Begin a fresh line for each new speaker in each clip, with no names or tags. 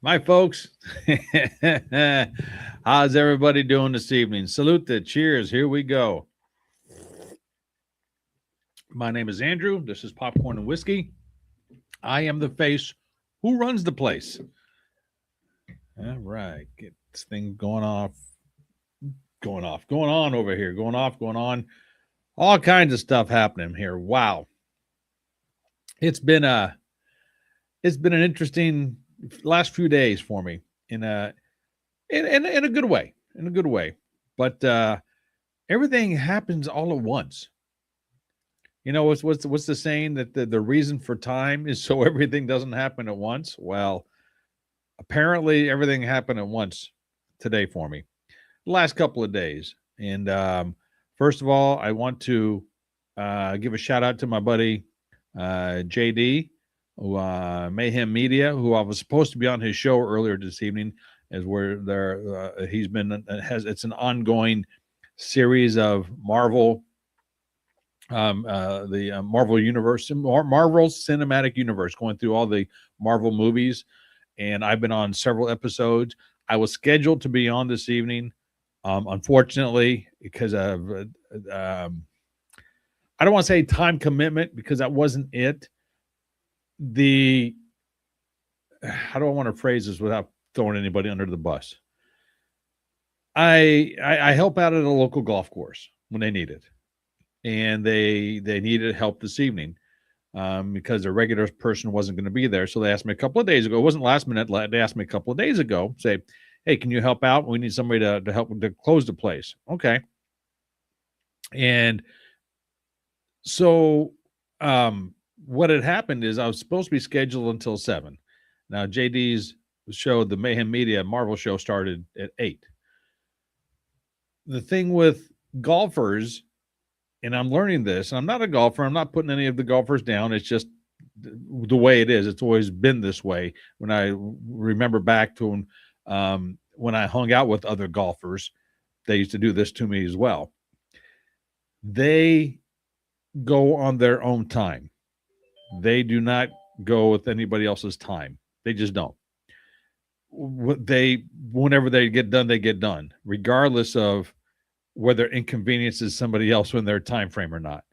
My folks, how's everybody doing this evening? Salute, cheers, here we go. My name is Andrew. This is Popcorn and Whiskey. I am the face who runs the place. All right, get this thing going on over here, going on. All kinds of stuff happening here. Wow, it's been a it's been an interesting last few days for me in in a good way, But everything happens all at once. You know what's the saying that the reason for time is so everything doesn't happen at once? Well, apparently everything happened at once today for me. The last couple of days. And first of all, I want to give a shout out to my buddy JD, who Mayhem Media, who I was supposed to be on his show earlier this evening, as where there he's been has it's an ongoing series of Marvel, the Marvel universe, Marvel Cinematic Universe, going through all the Marvel movies, and I've been on several episodes. I was scheduled to be on this evening. Unfortunately, because of I don't want to say time commitment, because that wasn't it. The How do I want to phrase this without throwing anybody under the bus? I help out at a local golf course when they need it, and they needed help this evening because their regular person wasn't going to be there. So they asked me a couple of days ago. It wasn't last minute. They asked me a couple of days ago, say, "Hey, can you help out? We need somebody to help to close the place." Okay. And so what had happened is I was supposed to be scheduled until 7. Now JD's show, the Mayhem Media Marvel show, started at 8. The thing with golfers, and I'm learning this, and I'm not a golfer, I'm not putting any of the golfers down. It's just the way it is. It's always been this way. When I remember back to when I hung out with other golfers, they used to do this to me as well. They go on their own time. They do not go with anybody else's time. They just don't. Whenever they get done, regardless of whether inconveniences somebody else in their time frame or not.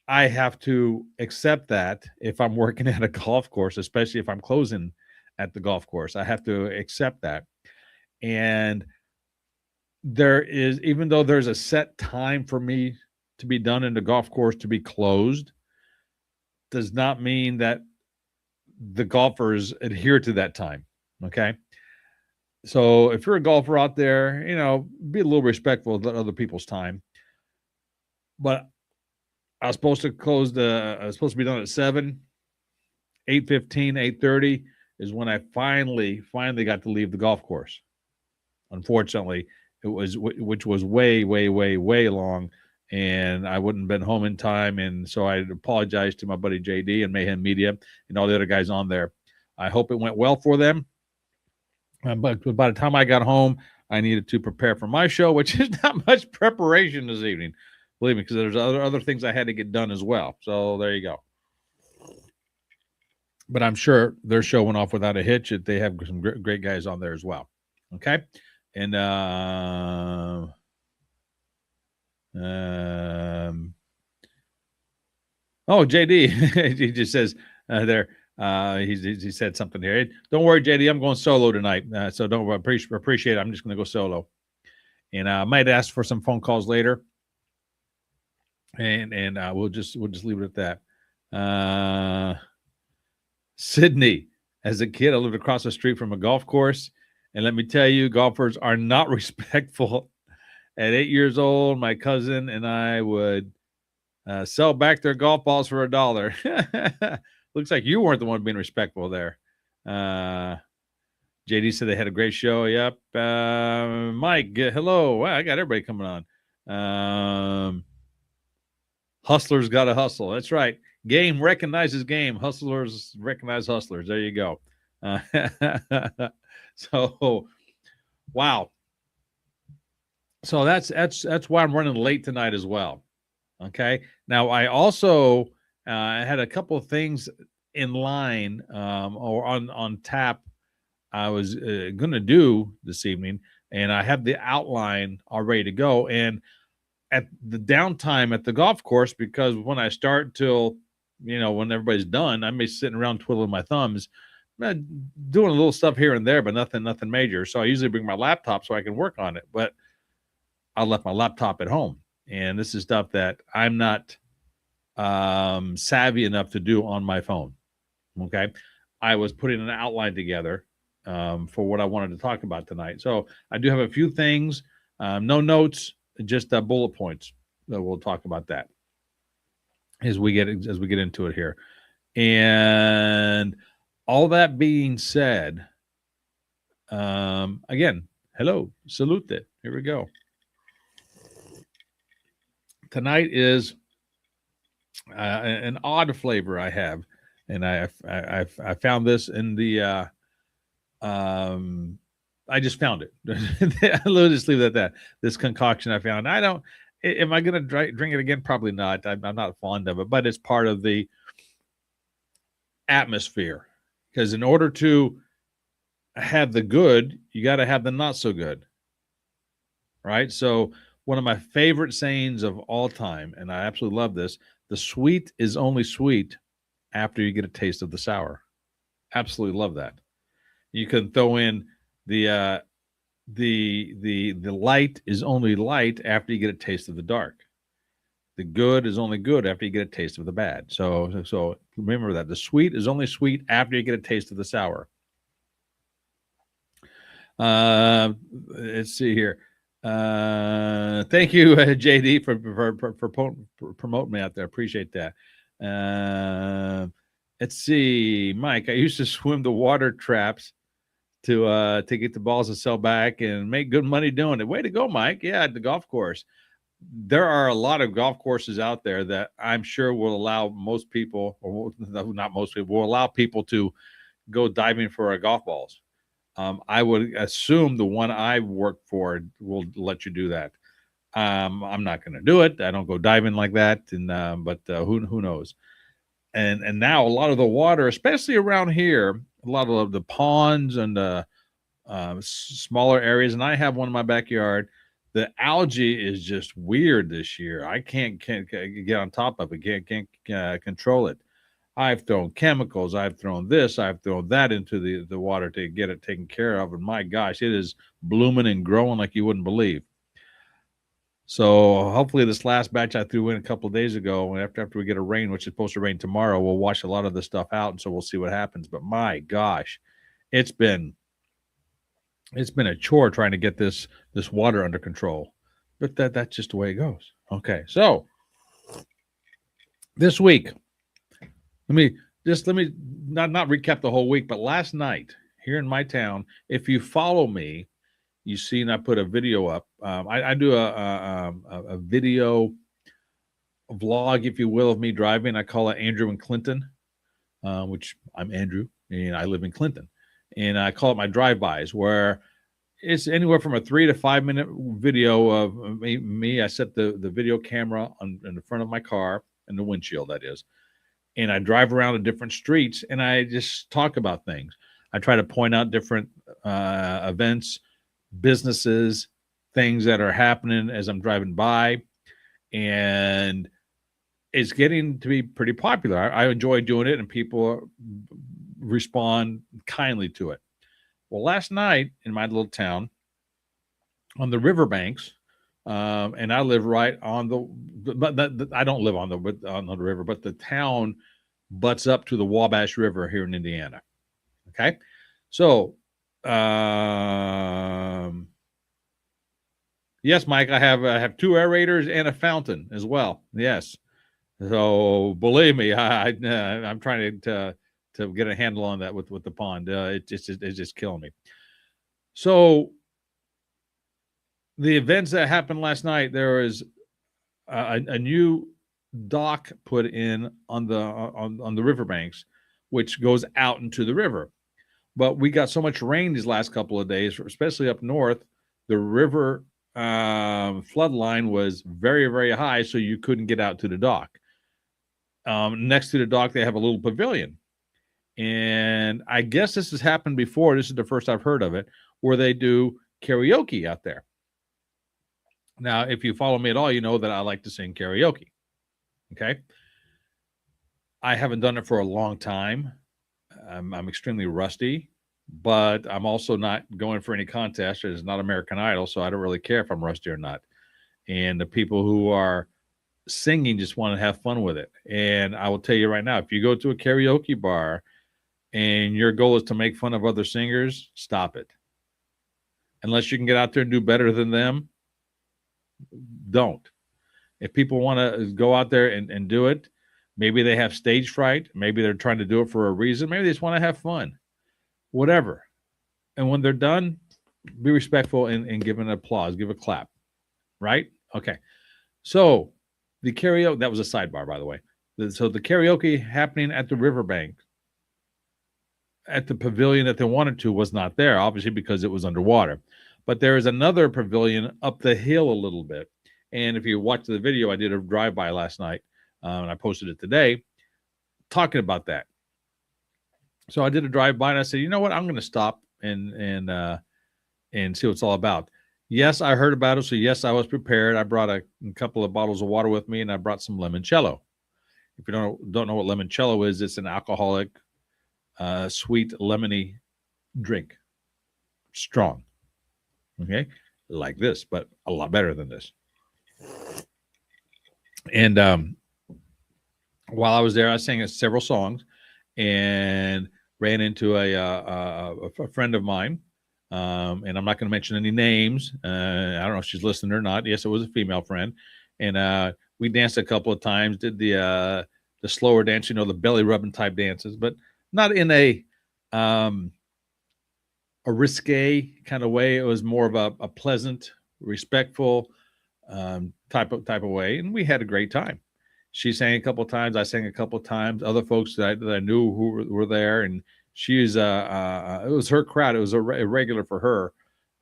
I have to accept that if I'm working at a golf course, especially if I'm closing at the golf course. I have to accept that. And there is, even though there's a set time for me to be done in the golf course to be closed, does not mean that the golfers adhere to that time. Okay. So if you're a golfer out there, be a little respectful of other people's time. But I was supposed to I was supposed to be done at 7, 8:15, 8:30 is when I finally got to leave the golf course. Unfortunately, which was way, way, way, way long, and I wouldn't have been home in time. And so I apologized to my buddy JD and Mayhem Media and all the other guys on there. I hope it went well for them. But by the time I got home, I needed to prepare for my show, which is not much preparation this evening, believe me, because there's other things I had to get done as well. So there you go. But I'm sure their show went off without a hitch. They have some great guys on there as well. Okay. And JD, he just says there. He said something here. Don't worry, JD. I'm going solo tonight, so don't appreciate it. I'm just going to go solo, and I might ask for some phone calls later, and we'll just leave it at that. Sydney, as a kid, I lived across the street from a golf course, and let me tell you, golfers are not respectful. At 8 years old, my cousin and I would sell back their golf balls for $1. Looks like you weren't the one being respectful there. JD said they had a great show. Yep. Mike, hello. Wow, I got everybody coming on. Hustlers got to hustle. That's right. Game recognizes game. Hustlers recognize hustlers. There you go. So, wow. So that's why I'm running late tonight as well. Okay. Now I also had a couple of things in line or on tap I was going to do this evening, and I had the outline all ready to go. And at the downtime at the golf course, because when I start till, when everybody's done, I'm sitting around twiddling my thumbs, doing a little stuff here and there, but nothing major. So I usually bring my laptop so I can work on it, but I left my laptop at home. And this is stuff that I'm not savvy enough to do on my phone. Okay. I was putting an outline together for what I wanted to talk about tonight. So I do have a few things, no notes, just bullet points. So we'll talk about that as we get into it here. And all that being said, again, hello, salute. Here we go. Tonight is an odd flavor I have, and I found this in the I just found it. Let's just leave it at that. This concoction I found. I don't. Am I going to drink it again? Probably not. I'm not fond of it, but it's part of the atmosphere. Because in order to have the good, you got to have the not so good, right? So one of my favorite sayings of all time, and I absolutely love this: the sweet is only sweet after you get a taste of the sour. Absolutely love that. You can throw in the light is only light after you get a taste of the dark. The good is only good after you get a taste of the bad. So remember that the sweet is only sweet after you get a taste of the sour. Let's see here. Thank you, JD, for promoting me out there. Appreciate that. Let's see, Mike. I used to swim the water traps to get the balls to sell back and make good money doing it. Way to go, Mike. Yeah, at the golf course. There are a lot of golf courses out there that I'm sure will allow most people, or not most people, will allow people to go diving for golf balls. I would assume the one I work for will let you do that. I'm not going to do it. I don't go diving like that, but who knows? And now a lot of the water, especially around here, a lot of the ponds and smaller areas, and I have one in my backyard. The algae is just weird this year. I can't get on top of it. Can't control it. I've thrown chemicals. I've thrown this. I've thrown that into the water to get it taken care of. And my gosh, it is blooming and growing like you wouldn't believe. So hopefully this last batch I threw in a couple of days ago, and after we get a rain, which is supposed to rain tomorrow, we'll wash a lot of this stuff out, and so we'll see what happens. But my gosh, it's been a chore trying to get this water under control. But that's just the way it goes. Okay, so this week, let me not recap the whole week, but last night here in my town, if you follow me, you seen I put a video up. I do a video vlog, if you will, of me driving. I call it Andrew and Clinton, which I'm Andrew and I live in Clinton, and I call it my drive-bys, where it's anywhere from a 3 to 5 minute video of me. I set the video camera in the front of my car, and the windshield, that is, and I drive around to different streets and I just talk about things. I try to point out different events, businesses, things that are happening as I'm driving by, and it's getting to be pretty popular. I enjoy doing it, and people respond kindly to it. Well, last night in my little town on the riverbanks, and I live right on I don't live on the river, but the town butts up to the Wabash River here in Indiana. Okay, so yes, Mike, I have 2 aerators and a fountain as well. Yes, so believe me, I'm trying to get a handle on that with the pond. It's just killing me. So the events that happened last night, there was a new dock put in on the riverbanks, which goes out into the river. But we got so much rain these last couple of days, especially up north. The river flood line was very, very high, so you couldn't get out to the dock. Next to the dock, they have a little pavilion. And I guess this has happened before. This is the first I've heard of it, where they do karaoke out there. Now, if you follow me at all, you know that I like to sing karaoke. Okay. I haven't done it for a long time. I'm extremely rusty, but I'm also not going for any contest. It's not American Idol, so I don't really care if I'm rusty or not. And the people who are singing just want to have fun with it. And I will tell you right now, if you go to a karaoke bar and your goal is to make fun of other singers, stop it. Unless you can get out there and do better than them, don't. If people want to go out there and do it, maybe they have stage fright. Maybe they're trying to do it for a reason. Maybe they just want to have fun. Whatever. And when they're done, be respectful and give an applause, give a clap. Right? Okay. So the karaoke, that was a sidebar, by the way. So the karaoke happening at the riverbank, at the pavilion that they wanted to, was not there, obviously, because it was underwater. But there is another pavilion up the hill a little bit. And if you watch the video, I did a drive-by last night, and I posted it today, talking about that. So I did a drive-by, and I said, you know what? I'm going to stop and see what it's all about. Yes, I heard about it, so yes, I was prepared. I brought a couple of bottles of water with me, and I brought some limoncello. If you don't know what limoncello is, it's an alcoholic, sweet, lemony drink. Strong. Okay? Like this, but a lot better than this. And while I was there, I sang several songs and ran into a friend of mine. And I'm not going to mention any names. I don't know if she's listening or not. Yes, it was a female friend. And we danced a couple of times, did the slower dance, the belly rubbing type dances, but not in a risque kind of way. It was more of a pleasant, respectful type of way. And we had a great time. She sang a couple of times. I sang a couple of times. Other folks that I knew who were there, and she's it was her crowd. It was a regular for her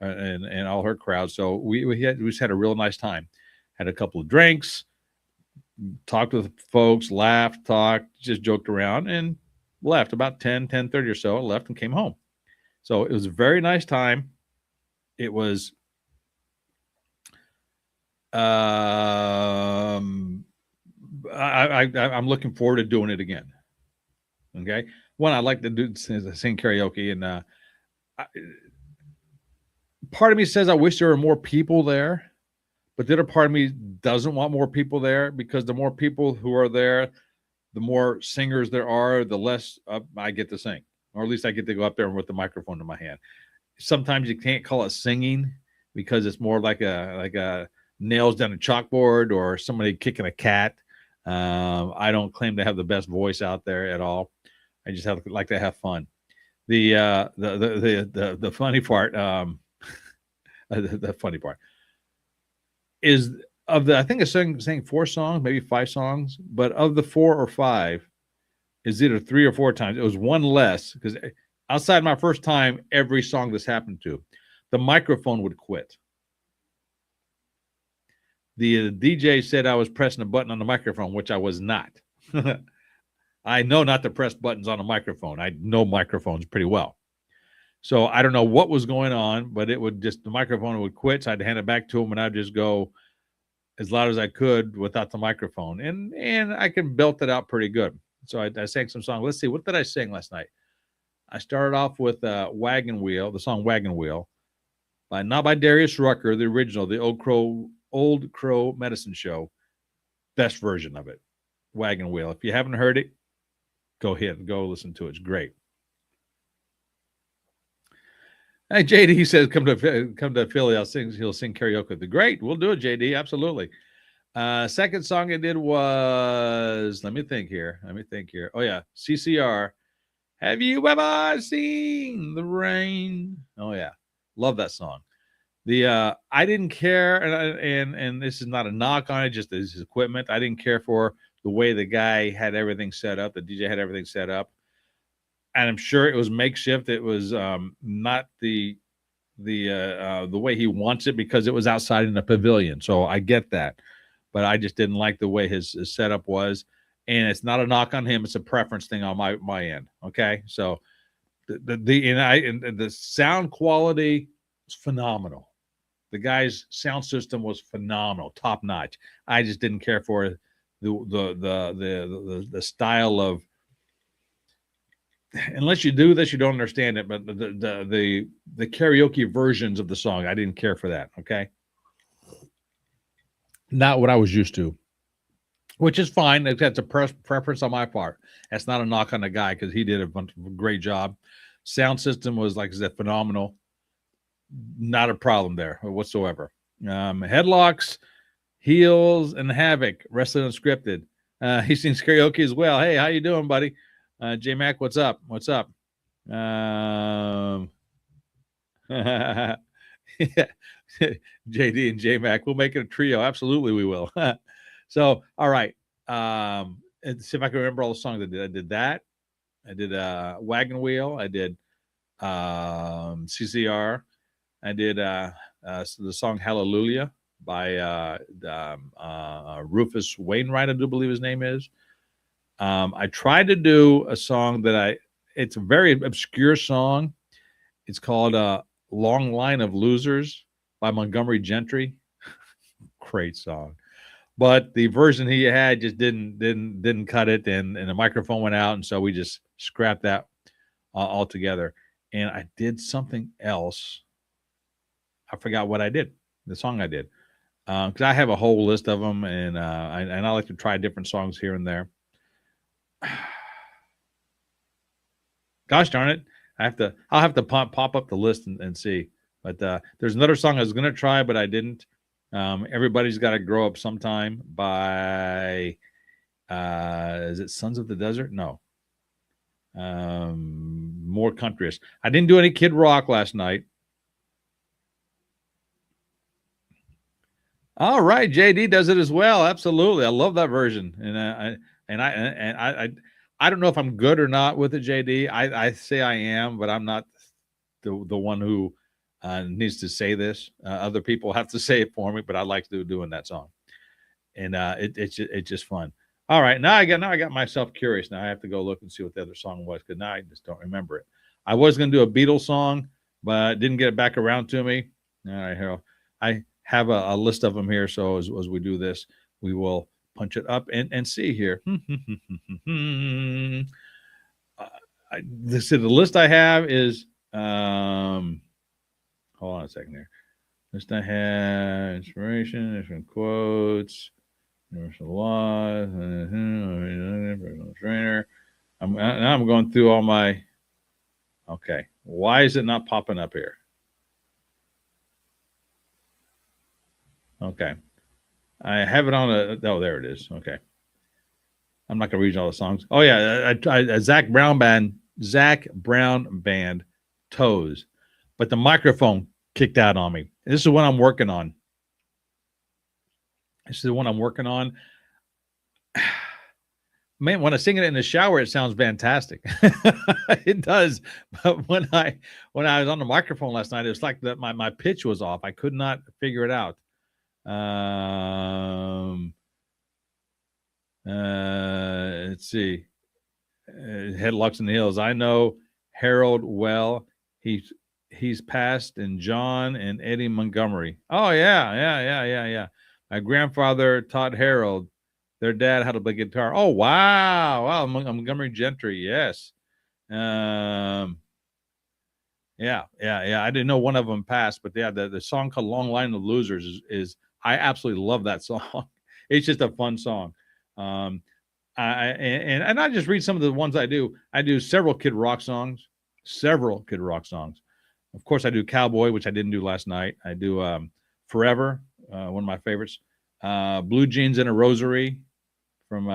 and all her crowd. So we just had a real nice time. Had a couple of drinks, talked with folks, laughed, talked, just joked around, and left about 10:30 or so. Left and came home. So it was a very nice time. It was I'm looking forward to doing it again. Okay. One, I like to sing karaoke, and part of me says I wish there were more people there, but the other part of me doesn't want more people there, because the more people who are there, the more singers there are, the less I get to sing, or at least I get to go up there with the microphone in my hand. Sometimes you can't call it singing because it's more like a nails down a chalkboard or somebody kicking a cat. I don't claim to have the best voice out there at all. I just like to have fun. The funny part, the funny part is I think I sang 4 songs, maybe 5 songs, but of the 4 or 5, is either 3 or 4 times. It was one less, because outside my first time, every song this happened to, the microphone would quit. The DJ said I was pressing a button on the microphone, which I was not. I know not to press buttons on a microphone. I know microphones pretty well. So I don't know what was going on, but the microphone would quit. So I'd hand it back to him, and I'd just go as loud as I could without the microphone. And I can belt it out pretty good. So I sang some songs. Let's see, what did I sing last night? I started off with Wagon Wheel, the song Wagon Wheel, not by Darius Rucker, the original, the Old Crow Medicine Show, best version of it, Wagon Wheel. If you haven't heard it, go listen to it. It's great. Hey, JD says, come to Philly. He'll sing karaoke. Great. We'll do it, JD. Absolutely. Second song I did was, let me think here. Oh, yeah. CCR. Have you ever seen the rain? Oh, yeah. Love that song. I didn't care, and this is not a knock on it, just his equipment. I didn't care for the way the guy had everything set up. The DJ had everything set up, and I'm sure it was makeshift. It was not the way he wants it, because it was outside in a pavilion. So I get that, but I just didn't like the way his setup was. and it's not a knock on him. It's a preference thing on my end. Okay, so the sound quality is phenomenal. The guy's sound system was phenomenal, top notch. I just didn't care for the style of. Unless you do this, you don't understand it. But the karaoke versions of the song, I didn't care for that. Okay, not what I was used to, which is fine. That's a preference on my part. That's not a knock on the guy because he did a great job. Sound system was, like I said, phenomenal. Not a problem there whatsoever. Headlocks, heels, and havoc. Wrestling Unscripted. He sings karaoke as well. Hey, how you doing, buddy? J Mac, what's up? What's up? Yeah. JD and J Mac, we'll make it a trio. Absolutely, we will. So, all right. And see if I can remember all the songs I did. I did that. I did Wagon Wheel. I did CCR. I did the song Hallelujah by Rufus Wainwright, I do believe his name is. I tried to do a song it's a very obscure song. It's called Long Line of Losers by Montgomery Gentry. Great song. But the version he had just didn't cut it, and the microphone went out, and so we just scrapped that altogether. And I did something else. I forgot what I did. The song I did, because I have a whole list of them, and I like to try different songs here and there. Gosh darn it! I'll have to pop up the list and see. But there's another song I was gonna try, but I didn't. Everybody's Got to Grow Up Sometime by is it Sons of the Desert? No. More countryish. I didn't do any Kid Rock last night. All right, JD does it as well. Absolutely, I love that version, and I don't know if I'm good or not with it, JD. I say I am, but I'm not the one who needs to say this. Other people have to say it for me, but I like doing that song, and it's just fun. All right, now I got myself curious. Now I have to go look and see what the other song was because now I just don't remember it. I was going to do a Beatles song, but didn't get it back around to me. All right, here I have a list of them here. So as we do this, we will punch it up and see here. The list I have is hold on a second here. List I have inspiration, different quotes, universal laws, personal trainer. Now I'm going through all my. Okay, why is it not popping up here? Okay. I have it on oh, there it is. Okay. I'm not going to read all the songs. Oh, yeah. Zach Brown Band, Toes. But the microphone kicked out on me. This is what I'm working on. Man, when I sing it in the shower, it sounds fantastic. It does. But when I was on the microphone last night, it was like that my pitch was off. I could not figure it out. Let's see. Headlocks in the Hills. I know Harold well. He's passed, and John and Eddie Montgomery. Oh yeah. My grandfather taught Harold. Their dad had a big guitar. Oh wow. Montgomery Gentry. Yes. Yeah. I didn't know one of them passed, but yeah, the song called "Long Line of Losers" is I absolutely love that song. It's just a fun song. I just read some of the ones I do. I do several Kid Rock songs. Of course, I do Cowboy, which I didn't do last night. I do Forever, one of my favorites. Blue Jeans and a Rosary from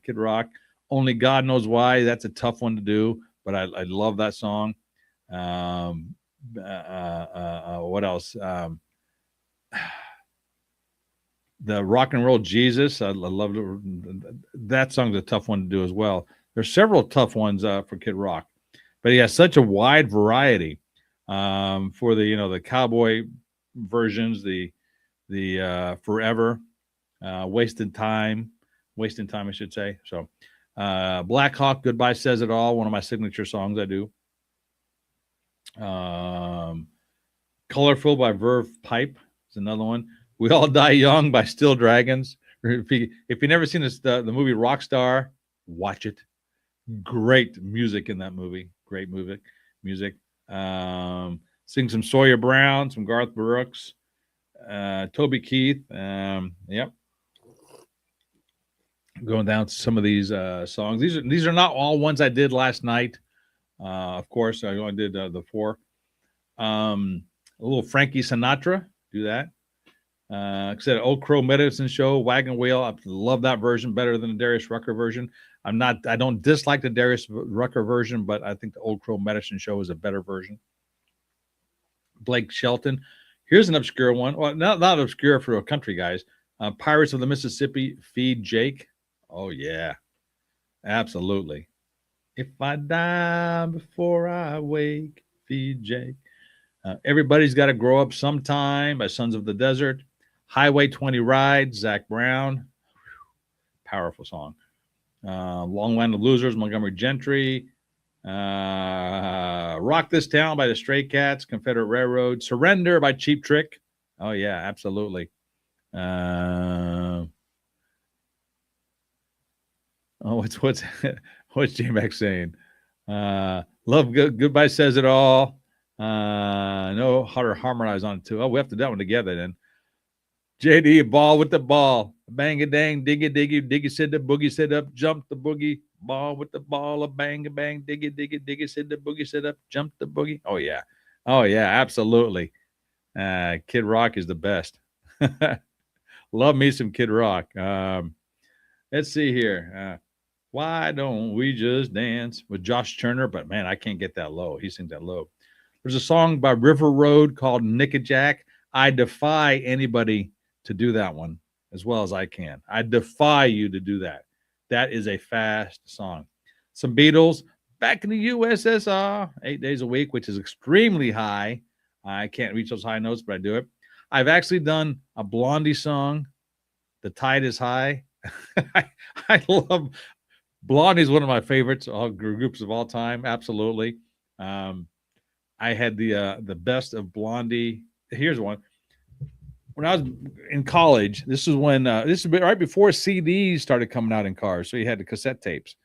Kid Rock. Only God Knows Why. That's a tough one to do, but I love that song. What else? The Rock and Roll Jesus. I love it. That song's a tough one to do as well. There's several tough ones for Kid Rock, but he has such a wide variety for the Cowboy versions, the Forever, Wasted Time, wasting time, I should say. So, Black Hawk, Goodbye Says It All, one of my signature songs I do. Colorful by Verve Pipe is another one. We All Die Young by Still Dragons. If you never seen this, the movie Rockstar, watch it. Great music in that movie. Great music. Sing some Sawyer Brown, some Garth Brooks, Toby Keith. Yep. Going down to some of these songs. These are not all ones I did last night. Of course, I only did the four. A little Frankie Sinatra, do that. Like I said, Old Crow Medicine Show, Wagon Wheel. I love that version better than the Darius Rucker version. I don't dislike the Darius Rucker version, but I think the Old Crow Medicine Show is a better version. Blake Shelton. Here's an obscure one. Well, not obscure for a country guys. Pirates of the Mississippi, Feed Jake. Oh, yeah. Absolutely. If I die before I wake, feed Jake. Everybody's Got to Grow Up Sometime by Sons of the Desert. Highway 20 Ride, Zach Brown. Powerful song. Long Line of Losers, Montgomery Gentry. Rock This Town by the Stray Cats, Confederate Railroad. Surrender by Cheap Trick. Oh, yeah, absolutely. What's J-Mac saying? Love Goodbye Says It All. No, how to harmonize on it too. Oh, we have to do that one together then. JD, ball with the ball. Bang a dang, diggy diggy, diggy said the boogie said up, jump the boogie. Ball with the ball, a bang a bang, diggy diggy, diggy said the boogie said up, jump the boogie. Oh yeah, absolutely. Kid Rock is the best. Love me some Kid Rock. Let's see here. Why don't we just dance with Josh Turner? But man, I can't get that low. He sings that low. There's a song by River Road called Nick and Jack. I defy anybody to do that one as well as I can. I defy you to do that. That is a fast song. Some Beatles, Back in the USSR, 8 days a week, which is extremely high. I can't reach those high notes, but I do it. I've actually done a Blondie song, The Tide is High. I love Blondie is one of my favorites, all groups of all time. Absolutely. I had the best of Blondie. Here's one. When I was in college, this is when this is right before CDs started coming out in cars. So you had the cassette tapes.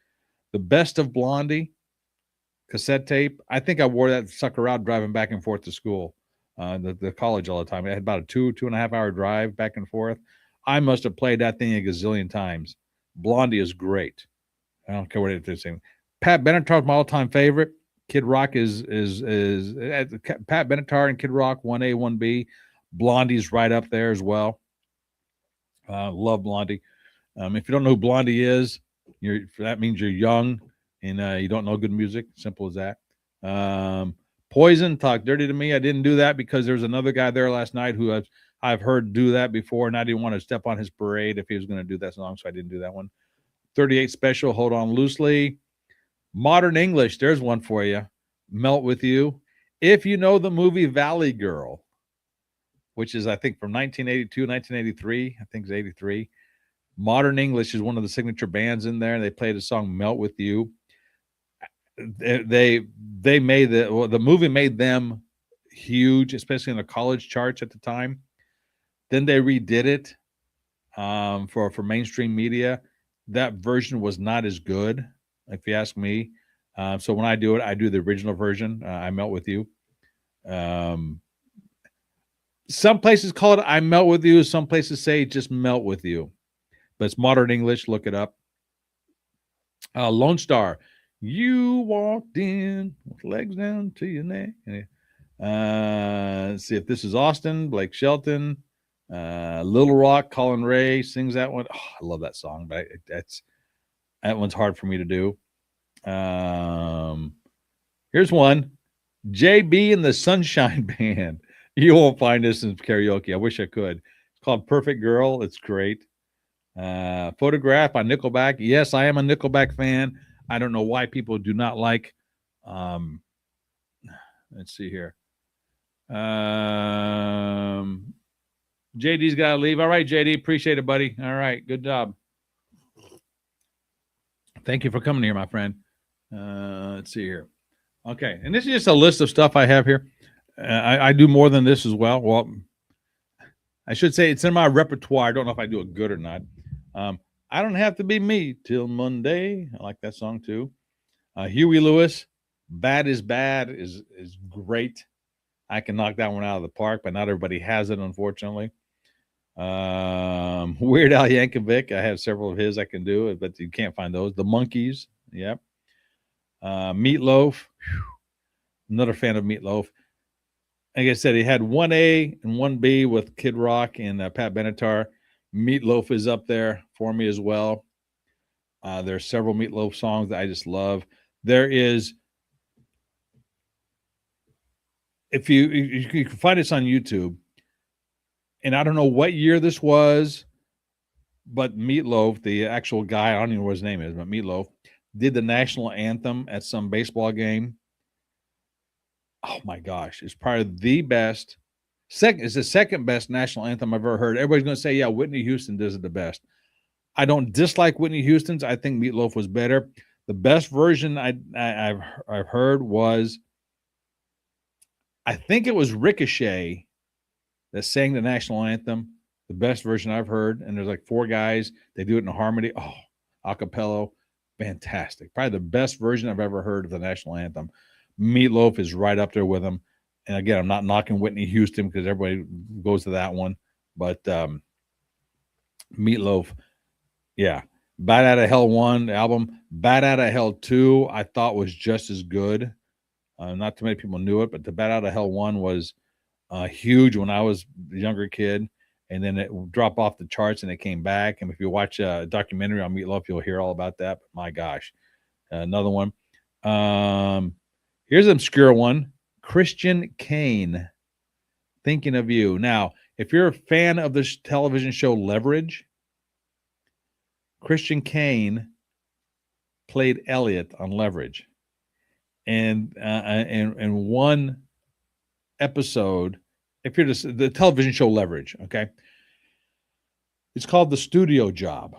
The best of Blondie cassette tape. I think I wore that sucker out driving back and forth to school, the college all the time. I had about a 2.5 hour drive back and forth. I must have played that thing a gazillion times. Blondie is great. I don't care what it is. Pat Benatar is my all-time favorite. Kid Rock is Pat Benatar and Kid Rock 1A, 1B. Blondie's right up there as well. Love Blondie. If you don't know who Blondie is, that means you're young and you don't know good music. Simple as that. Poison, Talk Dirty to Me. I didn't do that because there's another guy there last night who I've heard do that before, and I didn't want to step on his parade if he was going to do that song, so I didn't do that one. 38 Special, Hold On Loosely. Modern English, there's one for you. Melt With You. If you know the movie Valley Girl, which is, I think, from 1982, 1983. I think it's 83. Modern English is one of the signature bands in there, and they played the song Melt With You. They made the movie made them huge, especially in the college charts at the time. Then they redid it for mainstream media. That version was not as good, if you ask me. So when I do it, I do the original version. I Melt With You. Some places call it I Melt With You. Some places say just Melt With You. But it's Modern English. Look it up. Lone Star. You walked in with legs down to your neck. Let's see if this is Austin. Blake Shelton. Little Rock. Colin Ray sings that one. Oh, I love that song, but that one's hard for me to do. Here's one. JB and the Sunshine Band. You won't find this in karaoke. I wish I could. It's called Perfect Girl. It's great. Photograph by Nickelback. Yes, I am a Nickelback fan. I don't know why people do not like. Let's see here. JD's got to leave. All right, JD. Appreciate it, buddy. All right. Good job. Thank you for coming here, my friend. Let's see here. Okay, and this is just a list of stuff I have here. I do more than this as well. Well, I should say it's in my repertoire. I don't know if I do it good or not. Um, I don't have to be me till Monday. I like that song too. Huey Lewis, "Bad is Bad" is great. I can knock that one out of the park, but not everybody has it, unfortunately. Weird Al Yankovic, I have several of his I can do it, but you can't find those. The Monkees, yep. Meatloaf, another fan of Meatloaf. Like I said, he had 1A and 1B with Kid Rock and Pat Benatar. Meatloaf is up there for me as well. There's several Meatloaf songs that I just love. There is, if you can find this on YouTube, and I don't know what year this was, but Meatloaf, the actual guy, I don't even know what his name is, but Meatloaf did the national anthem at some baseball game. Oh my gosh, it's probably the best. It's the second best national anthem I've ever heard. Everybody's going to say, yeah, Whitney Houston does it the best. I don't dislike Whitney Houston's. I think Meatloaf was better. The best version I've heard was, I think it was Ricochet that sang the national anthem. The best version I've heard, and there's like 4 guys. They do it in harmony. Oh, acapella, fantastic. Probably the best version I've ever heard of the national anthem. Meatloaf is right up there with them. And again, I'm not knocking Whitney Houston because everybody goes to that one, but Meatloaf, yeah. Bad Out of Hell 1 album. Bad Out of Hell 2 I thought was just as good. Not too many people knew it, but the Bad Out of Hell 1 was huge when I was a younger kid. And then it dropped off the charts and it came back. And if you watch a documentary on Meatloaf, you'll hear all about that. But my gosh. Another one. Here's an obscure one. Christian Kane, Thinking of You. Now, if you're a fan of this television show Leverage, Christian Kane played Elliot on Leverage. And in one episode, if you're the television show Leverage, okay, it's called The Studio Job.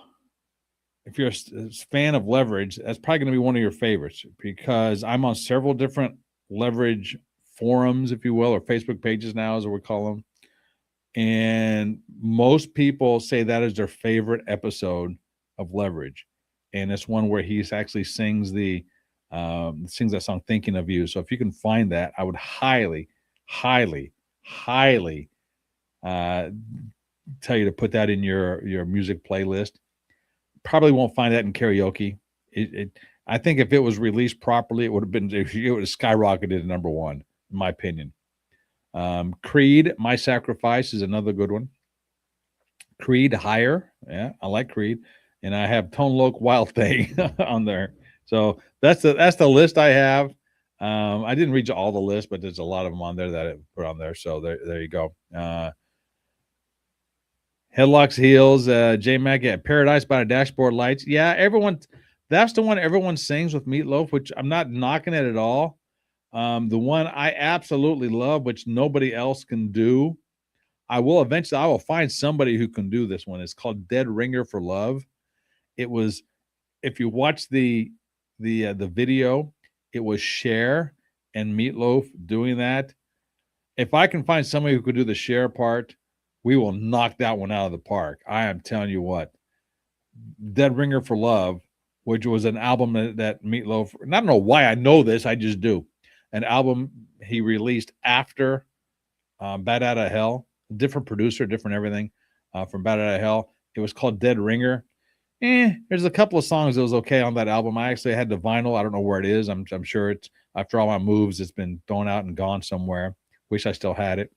If you're a fan of Leverage, that's probably going to be one of your favorites because I'm on several different Leverage forums, if you will, or Facebook pages now, as we call them. And most people say that is their favorite episode of Leverage. And it's one where he actually sings sings that song "Thinking of You." So if you can find that, I would highly, highly, highly tell you to put that in your music playlist. Probably won't find that in karaoke. I think if it was released properly, it would have skyrocketed to number 1, in my opinion. Creed, "My Sacrifice" is another good one. Creed, "Higher." Yeah, I like Creed. And I have Tone Loc, "Wild Thing" on there. So that's the list I have. I didn't read all the list, but there's a lot of them on there that I put on there. So there you go. Headlocks Heels, J Mac, yeah, "Paradise" by the Dashboard Lights. Yeah, that's the one everyone sings with Meatloaf, which I'm not knocking it at all. The one I absolutely love, which nobody else can do. I will find somebody who can do this one. It's called "Dead Ringer for Love." It was, if you watch the video, it was Cher and Meatloaf doing that. If I can find somebody who could do the Cher part, we will knock that one out of the park. I am telling you what. "Dead Ringer for Love," which was an album that Meatloaf, and I don't know why I know this, I just do. An album he released after Bad Out of Hell, different producer, different everything from Bad Out of Hell. It was called "Dead Ringer." There's a couple of songs that was okay on that album. I actually had the vinyl. I don't know where it is. I'm sure it's, after all my moves, it's been thrown out and gone somewhere. Wish I still had it.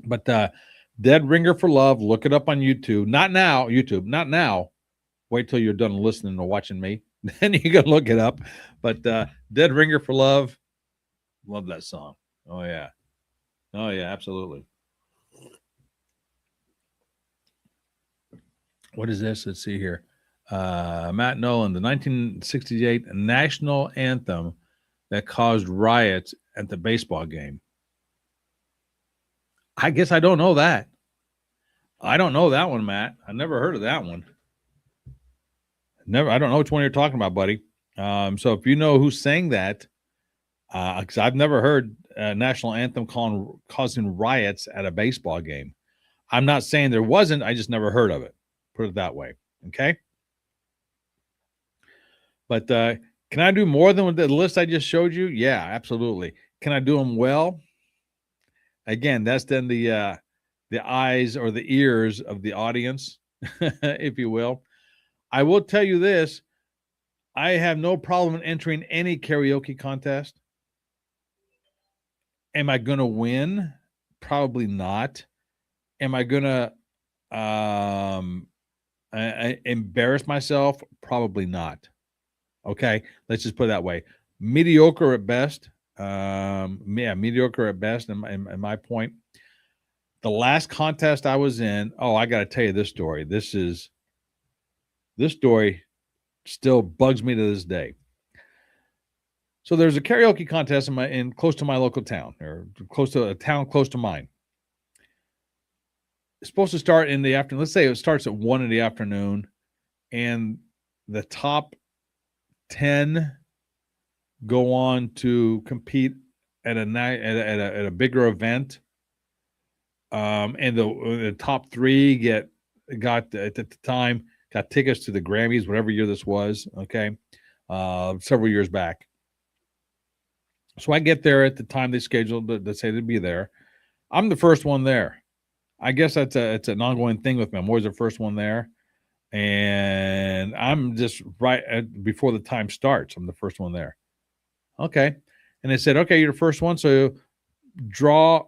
But "Dead Ringer for Love," look it up on YouTube. Not now. Wait till you're done listening or watching me. Then you can look it up. But "Dead Ringer for Love," love that song. Oh yeah, absolutely. What is this? Let's see here. Matt Nolan, the 1968 national anthem that caused riots at the baseball game. I guess I don't know that. I don't know that one, Matt. I never heard of that one. Never. I don't know which one you're talking about, buddy. So if you know who sang that, because I've never heard a national anthem causing riots at a baseball game. I'm not saying there wasn't. I just never heard of it. Put it that way. Okay. But can I do more than the list I just showed you? Yeah, absolutely. Can I do them well? Again, that's then the eyes or the ears of the audience, if you will. I will tell you this: I have no problem entering any karaoke contest. Am I going to win? Probably not. Am I going to embarrass myself? Probably not. Okay, let's just put it that way. Mediocre at best. Mediocre at best. In my point, the last contest I was in. Oh, I got to tell you this story. This story still bugs me to this day. So there's a karaoke contest in close to my local town, or close to a town close to mine. It's supposed to start in the afternoon. Let's say it starts at 1 in the afternoon, and the top 10 go on to compete at a bigger event. And the top 3 got at the time got tickets to the Grammys, whatever year this was. Okay, several years back. So I get there at the time they scheduled to say they'd be there. I'm the first one there. I guess it's an ongoing thing with me. I'm always the first one there, and I'm just before the time starts. I'm the first one there. Okay, and they said, okay, you're the first one, so draw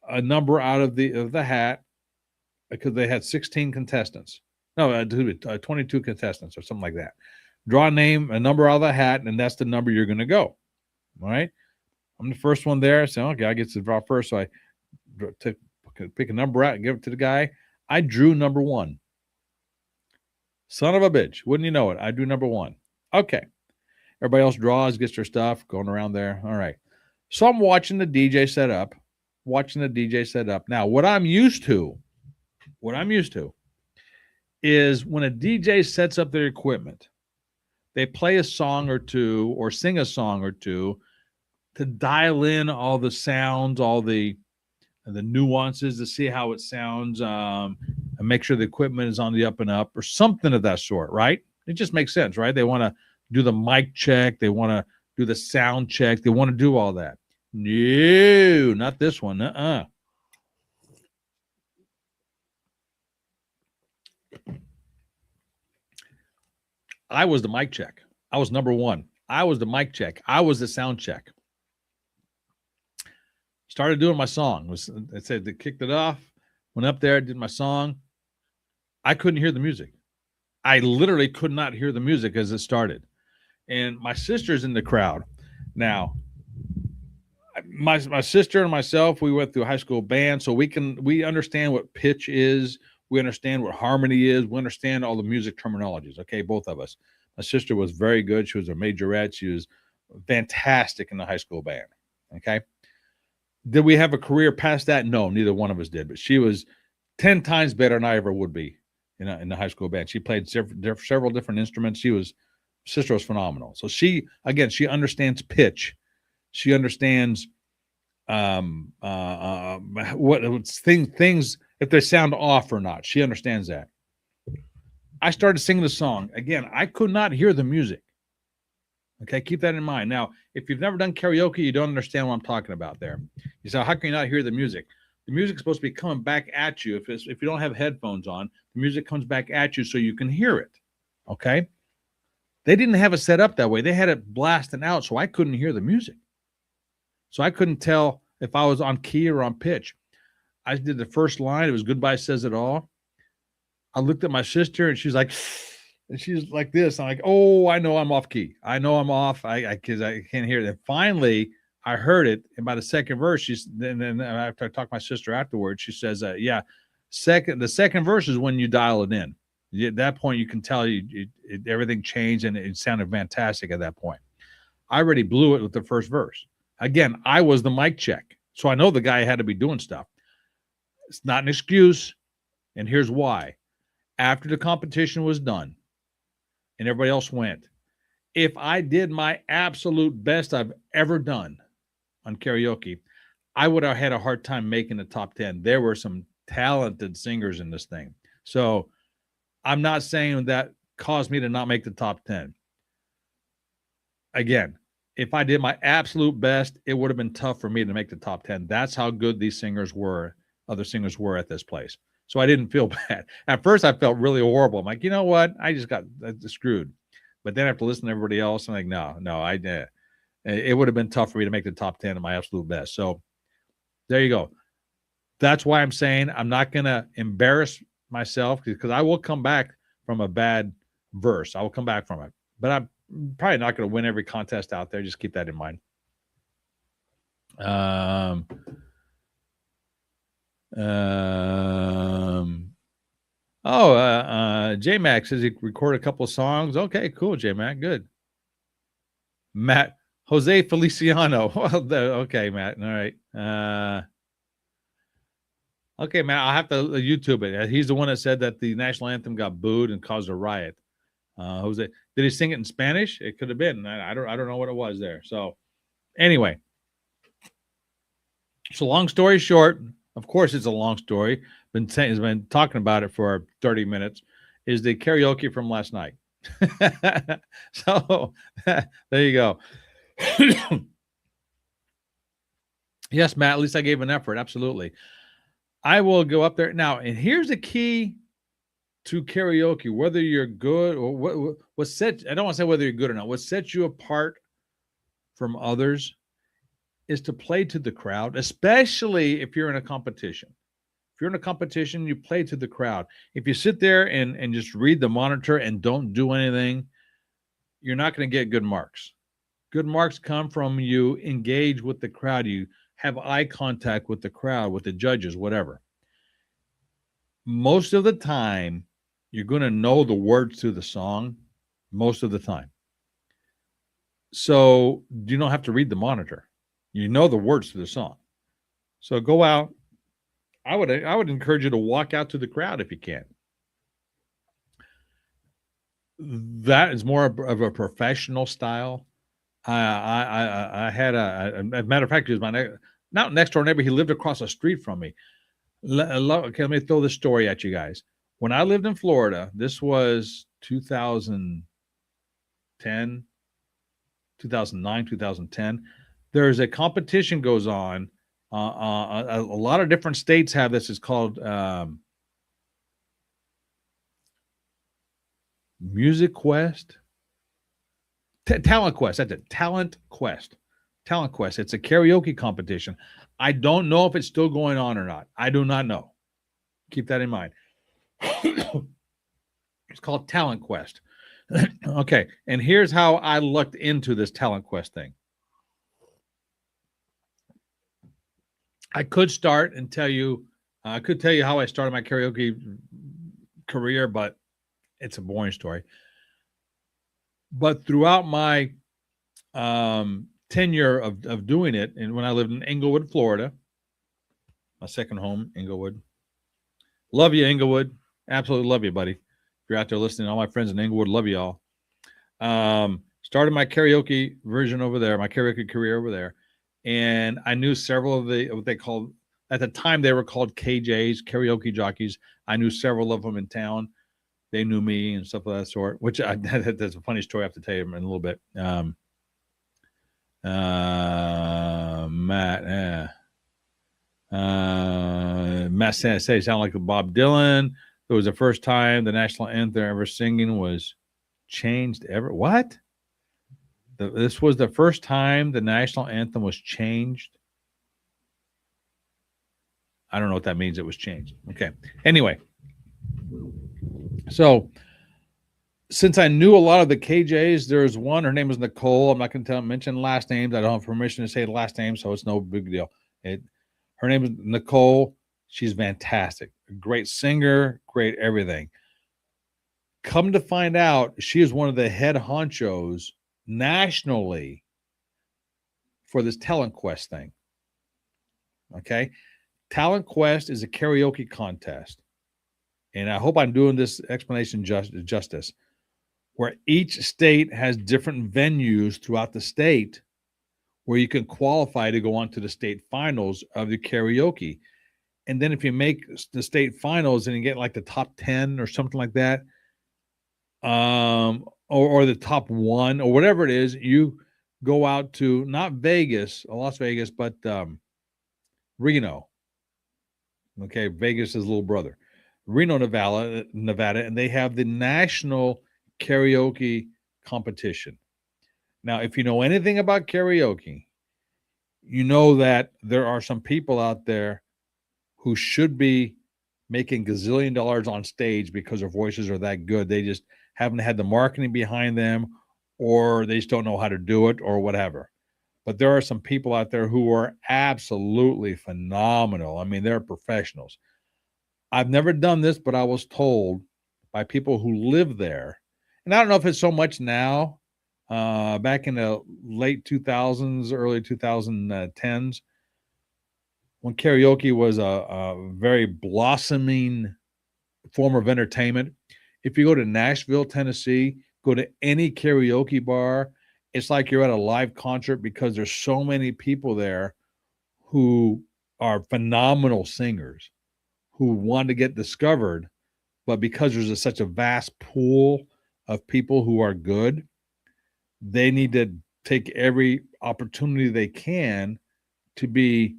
a number out of the hat, because they had 16 contestants. No, 22 contestants or something like that. Draw a number out of the hat, and that's the number you're going to go. All right. I'm the first one there. So, okay, I get to draw first. So I pick a number out and give it to the guy. I drew number 1. Son of a bitch. Wouldn't you know it? I drew number 1. Okay. Everybody else draws, gets their stuff, going around there. All right. So I'm watching the DJ set up. Now, what I'm used to is when a DJ sets up their equipment, they play a song or two or sing a song or two to dial in all the sounds, all the nuances, to see how it sounds, and make sure the equipment is on the up and up, or something of that sort, right? It just makes sense, right? They want to do the mic check. They want to do the sound check. They want to do all that. No, not this one. I was the mic check. I was number 1. I was the mic check. I was the sound check. Started doing my song. It said they kicked it off. Went up there, did my song. I couldn't hear the music. I literally could not hear the music as it started. And my sister's in the crowd. Now, my sister and myself, we went through high school band, so we understand what pitch is. We understand what harmony is. We understand all the music terminologies. Okay, both of us. My sister was very good. She was a majorette. She was fantastic in the high school band. Okay. Did we have a career past that? No, neither one of us did. But she was 10 times better than I ever would be in the high school band. She played several different instruments. Sister was phenomenal. So she understands pitch. She understands what things if they sound off or not. She understands that. I started singing the song. Again, I could not hear the music. Okay, keep that in mind. Now, if you've never done karaoke, you don't understand what I'm talking about there. You say, how can you not hear the music? The music's supposed to be coming back at you. If you don't have headphones on, the music comes back at you so you can hear it. Okay? They didn't have it set up that way. They had it blasting out, so I couldn't hear the music. So I couldn't tell if I was on key or on pitch. I did the first line. It was Goodbye Says It All. I looked at my sister, and she's like this. I'm like, oh, I know I'm off key. I know I'm off. Because I can't hear it. And finally, I heard it. And by the second verse, then after I talked to my sister afterwards, she says, the second verse is when you dial it in. At that point, you can tell everything changed, and it sounded fantastic at that point. I already blew it with the first verse. Again, I was the mic check. So I know the guy had to be doing stuff. It's not an excuse. And here's why. After the competition was done, and everybody else went. If I did my absolute best I've ever done on karaoke, I would have had a hard time making the top 10. There were some talented singers in this thing. So I'm not saying that caused me to not make the top 10. Again, if I did my absolute best, it would have been tough for me to make the top 10. That's how good these singers were, other singers were at this place. So I didn't feel bad. At first, I felt really horrible. I'm like, you know what? I just got screwed. But then I have to listen to everybody else. I'm like, no, it would have been tough for me to make the top 10 in my absolute best. So there you go. That's why I'm saying I'm not going to embarrass myself, because I will come back from a bad verse. I will come back from it. But I'm probably not going to win every contest out there. Just keep that in mind. J-Mac says he recorded a couple of songs. Okay, cool, J-Mac. Good. Matt, Jose Feliciano. Well, okay, Matt. All right. Okay, Matt, I'll have to YouTube it. He's the one that said that the national anthem got booed and caused a riot. Jose, did he sing it in Spanish? It could have been. I don't know what it was there. So anyway, so long story short, of course it's a long story. Has been talking about it for 30 minutes. Is the karaoke from last night. So there you go. Yes, Matt, at least I gave an effort. Absolutely. I will go up there now. And here's the key to karaoke, whether you're good or what sets, I don't want to say whether you're good or not, what sets you apart from others is to play to the crowd, especially if you're in a competition. If you're in a competition, you play to the crowd. If you sit there and just read the monitor and don't do anything, you're not going to get good marks. Good marks come from you engage with the crowd. You have eye contact with the crowd, with the judges, whatever. Most of the time, you're going to know the words to the song most of the time. So you don't have to read the monitor. You know the words to the song. So go out. I would encourage you to walk out to the crowd if you can. That is more of a professional style. I had a matter of fact, he was my not next door neighbor. He lived across the street from me. Okay, let me throw this story at you guys. When I lived in Florida, this was 2010, 2009, 2010. There's a competition goes on. A lot of different states have this. It's called Music Quest. Talent Quest. That's it. Talent Quest. Talent Quest. It's a karaoke competition. I don't know if it's still going on or not. I do not know. Keep that in mind. It's called Talent Quest. Okay. And here's how I looked into this Talent Quest thing. I could start and tell you, I could tell you how I started my karaoke career, but it's a boring story. But throughout my tenure of doing it, and when I lived in Englewood, Florida, my second home, Englewood. Love you, Englewood. Absolutely love you, buddy. If you're out there listening, all my friends in Englewood, love you all. Started my karaoke version over there, my karaoke career over there. And I knew several of what they called, at the time they were called KJs, karaoke jockeys. I knew several of them in town. They knew me and stuff of that sort, which that's a funny story I have to tell you in a little bit. Matt say sound like Bob Dylan. It was the first time the national anthem ever singing was changed ever. What? This was the first time the national anthem was changed. I don't know what that means. It was changed. Okay. Anyway, so since I knew a lot of the KJs, there's one. Her name is Nicole. I'm not going to mention last names. I don't have permission to say the last name, so it's no big deal. Her name is Nicole. She's fantastic. Great singer. Great everything. Come to find out, she is one of the head honchos nationally for this Talent Quest thing. Okay. Talent Quest is a karaoke contest. And I hope I'm doing this explanation justice. where each state has different venues throughout the state where you can qualify to go on to the state finals of the karaoke. And then if you make the state finals and you get like the top 10 or something like that, or the top one or whatever it is, you go out to not Vegas or Las Vegas, but Reno. Okay, Vegas is little brother. Reno, Nevada, and they have the national karaoke competition. Now, if you know anything about karaoke, you know that there are some people out there who should be making gazillion dollars on stage because their voices are that good. They just haven't had the marketing behind them, or they just don't know how to do it, or whatever. But there are some people out there who are absolutely phenomenal. I mean, they're professionals. I've never done this, but I was told by people who live there, and I don't know if it's so much now. Back in the late 2000s, early 2010s, when karaoke was a very blossoming form of entertainment. If you go to Nashville, Tennessee, go to any karaoke bar, it's like you're at a live concert because there's so many people there who are phenomenal singers who want to get discovered, but because there's such a vast pool of people who are good, they need to take every opportunity they can to be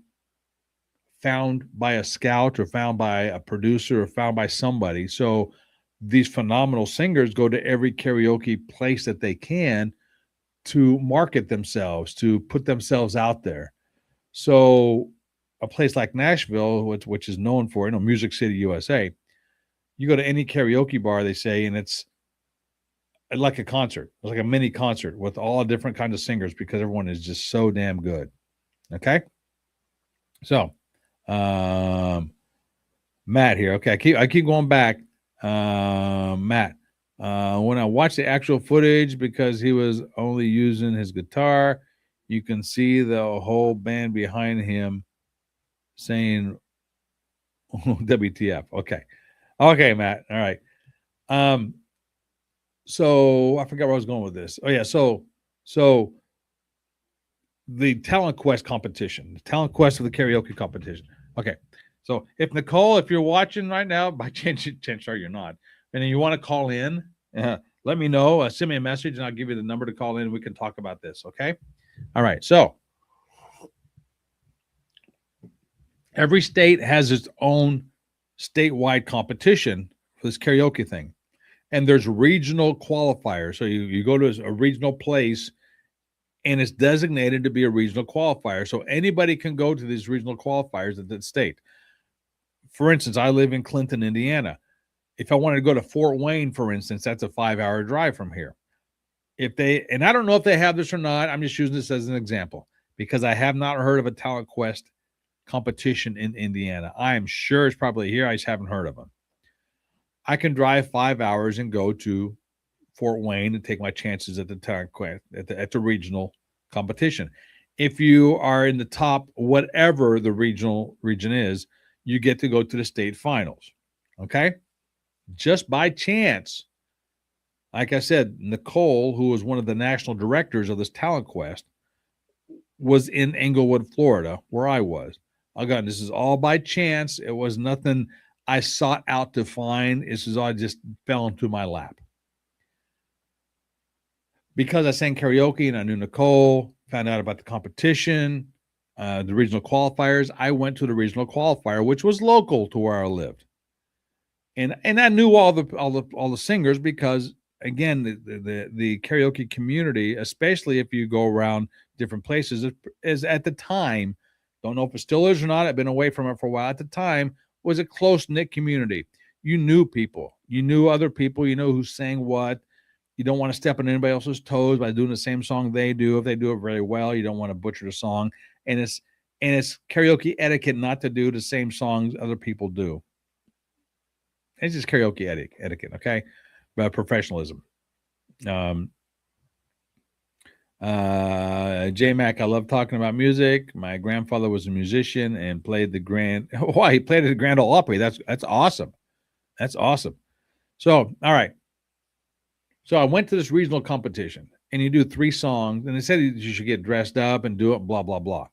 found by a scout or found by a producer or found by somebody. So these phenomenal singers go to every karaoke place that they can to market themselves, to put themselves out there. So a place like Nashville, which is known for, Music City, USA, you go to any karaoke bar, they say, and it's like a concert. It's like a mini concert with all different kinds of singers because everyone is just so damn good. Okay. So, Matt here. Okay. I keep going back. Matt, when I watched the actual footage, because he was only using his guitar, you can see the whole band behind him saying WTF. Okay, Matt. All right. So I forgot where I was going with this. Oh yeah, so the Talent Quest competition, the Talent Quest of the karaoke competition. Okay, so if Nicole, if you're watching right now, by chance you're not, and you want to call in, let me know. Send me a message, and I'll give you the number to call in. And we can talk about this. Okay. All right. So every state has its own statewide competition for this karaoke thing. And there's regional qualifiers. So you go to a regional place and it's designated to be a regional qualifier. So anybody can go to these regional qualifiers at that state. For instance, I live in Clinton, Indiana. If I wanted to go to Fort Wayne, for instance, that's a 5-hour drive from here. And I don't know if they have this or not, I'm just using this as an example because I have not heard of a Talent Quest competition in Indiana. I am sure it's probably here. I just haven't heard of them. I can drive 5 hours and go to Fort Wayne and take my chances at the Talent Quest at the regional competition. If you are in the top, whatever the region is, you get to go to the state finals. Okay. Just by chance, like I said, Nicole, who was one of the national directors of this Talent Quest, was in Englewood, Florida, where I was. Again, this is all by chance. It was nothing I sought out to find. This is all just fell into my lap. Because I sang karaoke and I knew Nicole, found out about the competition, the regional qualifiers, I went to the regional qualifier, which was local to where I lived. And I knew all the singers because, again, the karaoke community, especially if you go around different places, is at the time, don't know if it still is or not, I've been away from it for a while, at the time, was a close-knit community. You knew people. You knew other people. You know who sang what. You don't want to step on anybody else's toes by doing the same song they do. If they do it very well, you don't want to butcher the song. And it's karaoke etiquette not to do the same songs other people do. It's just karaoke etiquette, okay? But professionalism. J-Mac, I love talking about music. My grandfather was a musician and played the Grand. Why? He played at the Grand Ole Opry. That's awesome. That's awesome. So, all right. So I went to this regional competition, and you do 3 songs, and they said you should get dressed up and do it, blah, blah, blah.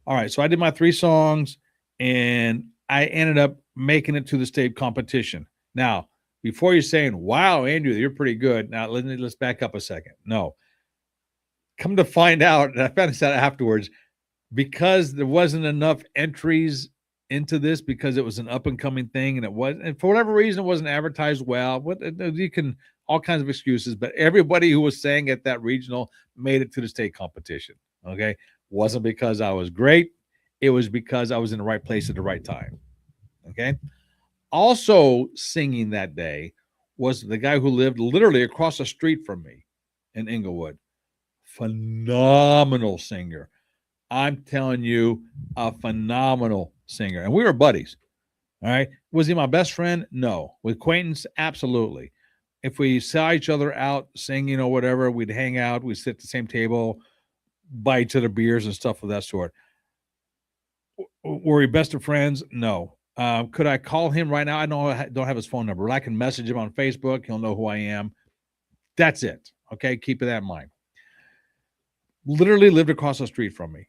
All right, so I did my 3 songs, and I ended up making it to the state competition. Now, before you're saying, "Wow, Andrew, you're pretty good," now let's back up a second. No, come to find out, and I found this out afterwards, because there wasn't enough entries into this because it was an up and coming thing, and for whatever reason it wasn't advertised well. You can all kinds of excuses, but everybody who was sang at that regional made it to the state competition. Okay, wasn't because I was great; it was because I was in the right place at the right time. Okay, also singing that day was the guy who lived literally across the street from me in Inglewood. Phenomenal singer. I'm telling you, a phenomenal singer. And we were buddies. All right. Was he my best friend? No. With acquaintance? Absolutely. If we saw each other out singing or whatever, we'd hang out, we'd sit at the same table, buy each other beers and stuff of that sort. Were we best of friends? No. Could I call him right now? I don't have his phone number, but I can message him on Facebook. He'll know who I am. That's it. Okay. Keep that in mind. Literally lived across the street from me.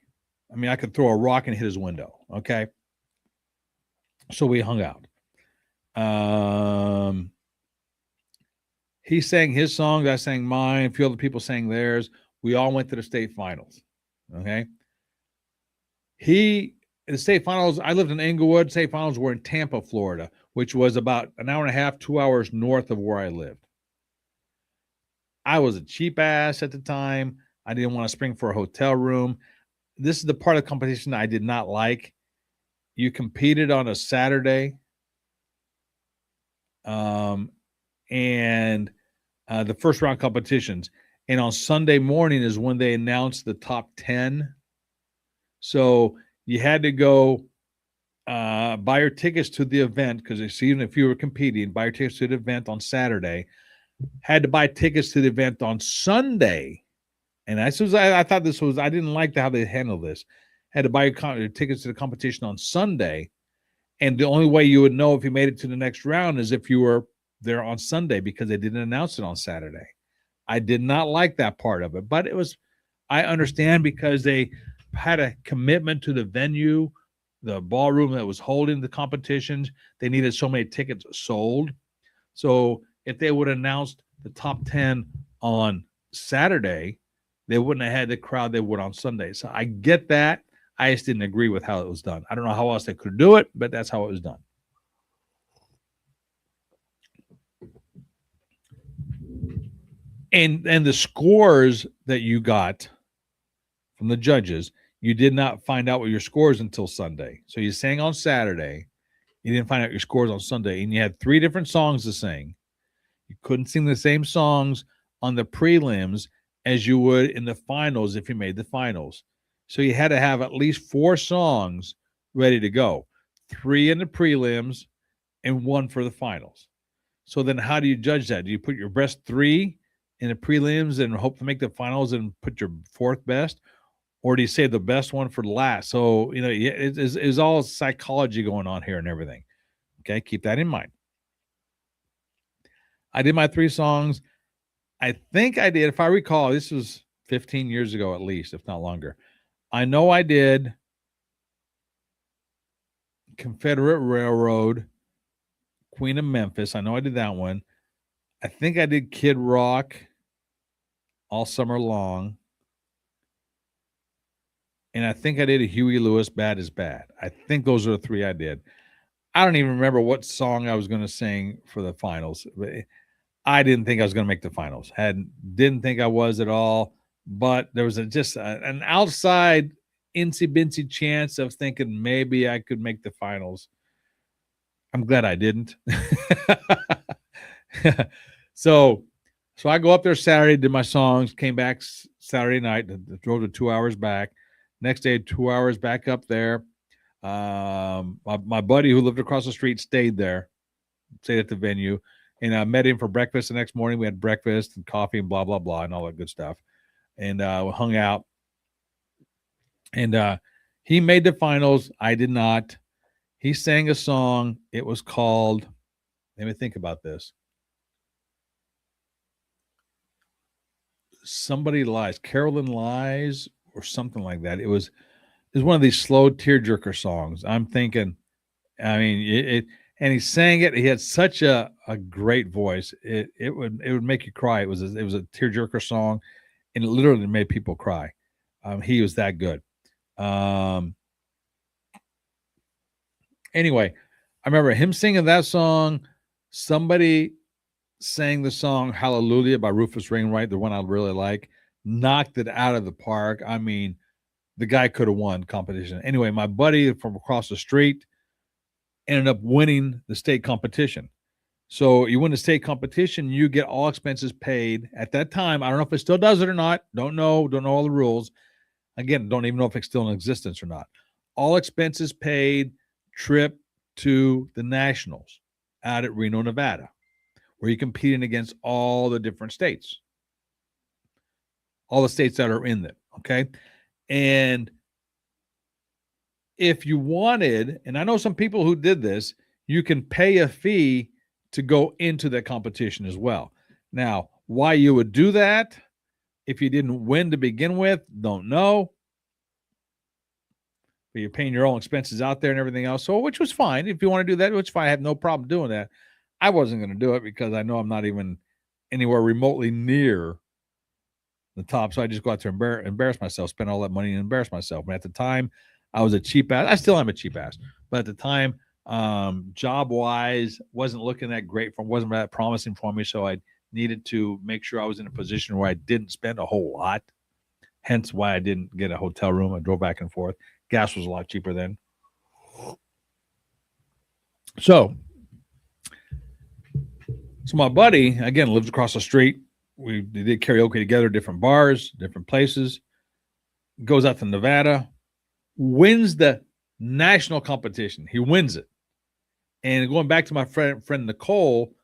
I mean, I could throw a rock and hit his window. Okay. So we hung out. He sang his songs. I sang mine. A few other people sang theirs. We all went to the state finals. Okay. The state finals, I lived in Inglewood. State finals were in Tampa, Florida, which was about an hour and a half, 2 hours north of where I lived. I was a cheap ass at the time. I didn't want to spring for a hotel room. This is the part of the competition I did not like. You competed on a Saturday, and the first round competitions. And on Sunday morning is when they announced the top 10. So you had to go buy your tickets to the event, because even if you were competing, buy your tickets to the event on Saturday. Had to buy tickets to the event on Sunday. And I thought this was, I didn't like how they handled this. Had to buy your tickets to the competition on Sunday. And the only way you would know if you made it to the next round is if you were there on Sunday, because they didn't announce it on Saturday. I did not like that part of it, but I understand, because they had a commitment to the venue, the ballroom that was holding the competitions. They needed so many tickets sold. So if they would have announced the top 10 on Saturday, they wouldn't have had the crowd they would on Sunday. So I get that. I just didn't agree with how it was done. I don't know how else they could do it, but that's how it was done. And the scores that you got from the judges, you did not find out what your scores until Sunday. So you sang on Saturday. You didn't find out your scores on Sunday. And you had 3 different songs to sing. You couldn't sing the same songs on the prelims as you would in the finals if you made the finals. So you had to have at least 4 songs ready to go, 3 in the prelims and 1 for the finals. So then how do you judge that? Do you put your best 3 in the prelims and hope to make the finals and put your 4th best? Or do you save the best one for last? So, it's all psychology going on here and everything. Okay, keep that in mind. I did my 3 songs. I think I did, if I recall, this was 15 years ago at least, if not longer. I know I did Confederate Railroad, Queen of Memphis. I know I did that one. I think I did Kid Rock, All Summer Long. And I think I did a Huey Lewis, Bad is Bad. I think those are the 3 I did. I don't even remember what song I was going to sing for the finals. I didn't think I was going to make the finals. Didn't think I was at all. But there was just an outside incy-bincy chance of thinking maybe I could make the finals. I'm glad I didn't. So I go up there Saturday, did my songs, came back Saturday night, drove to 2 hours back. Next day, 2 hours back up there. My buddy who lived across the street stayed at the venue, and I met him for breakfast the next morning. We had breakfast and coffee and blah, blah, blah, and all that good stuff. And we hung out. And he made the finals. I did not. He sang a song. It was called, let me think about this. Somebody Lies, Carolyn Lies, or something like that. It was one of these slow tearjerker songs. I'm thinking, I mean, and he sang it. He had such a great voice. It would make you cry. It was a tearjerker song, and it literally made people cry. He was that good. Um, anyway, I remember him singing that song. Somebody sang the song Hallelujah by Rufus Wainwright, the one I really like, knocked it out of the park. I mean, the guy could have won competition. Anyway, my buddy from across the street ended up winning the state competition. So you win the state competition, you get all expenses paid. At that time, I don't know if it still does it or not. Don't know all the rules. Again, don't even know if it's still in existence or not. All expenses paid, trip to the Nationals out at Reno, Nevada, where you're competing against all the different states, all the states that are in it. Okay. And if you wanted, and I know some people who did this, you can pay a fee to go into that competition as well. Now, why you would do that if you didn't win to begin with, don't know. But you're paying your own expenses out there and everything else. So, which was fine. If you want to do that, which fine. I have no problem doing that. I wasn't going to do it because I know I'm not even anywhere remotely near the top. So I just go out there and embarrass myself, spend all that money and embarrass myself. And at the time, I was a cheap ass. I still am a cheap ass. But at the time, job wise, wasn't looking that great wasn't that promising for me. So I needed to make sure I was in a position where I didn't spend a whole lot. Hence why I didn't get a hotel room. I drove back and forth. Gas was a lot cheaper then. So my buddy, again, lives across the street. We did karaoke together, different bars, different places. Goes out to Nevada, wins the national competition. He wins it. And going back to my friend Nicole,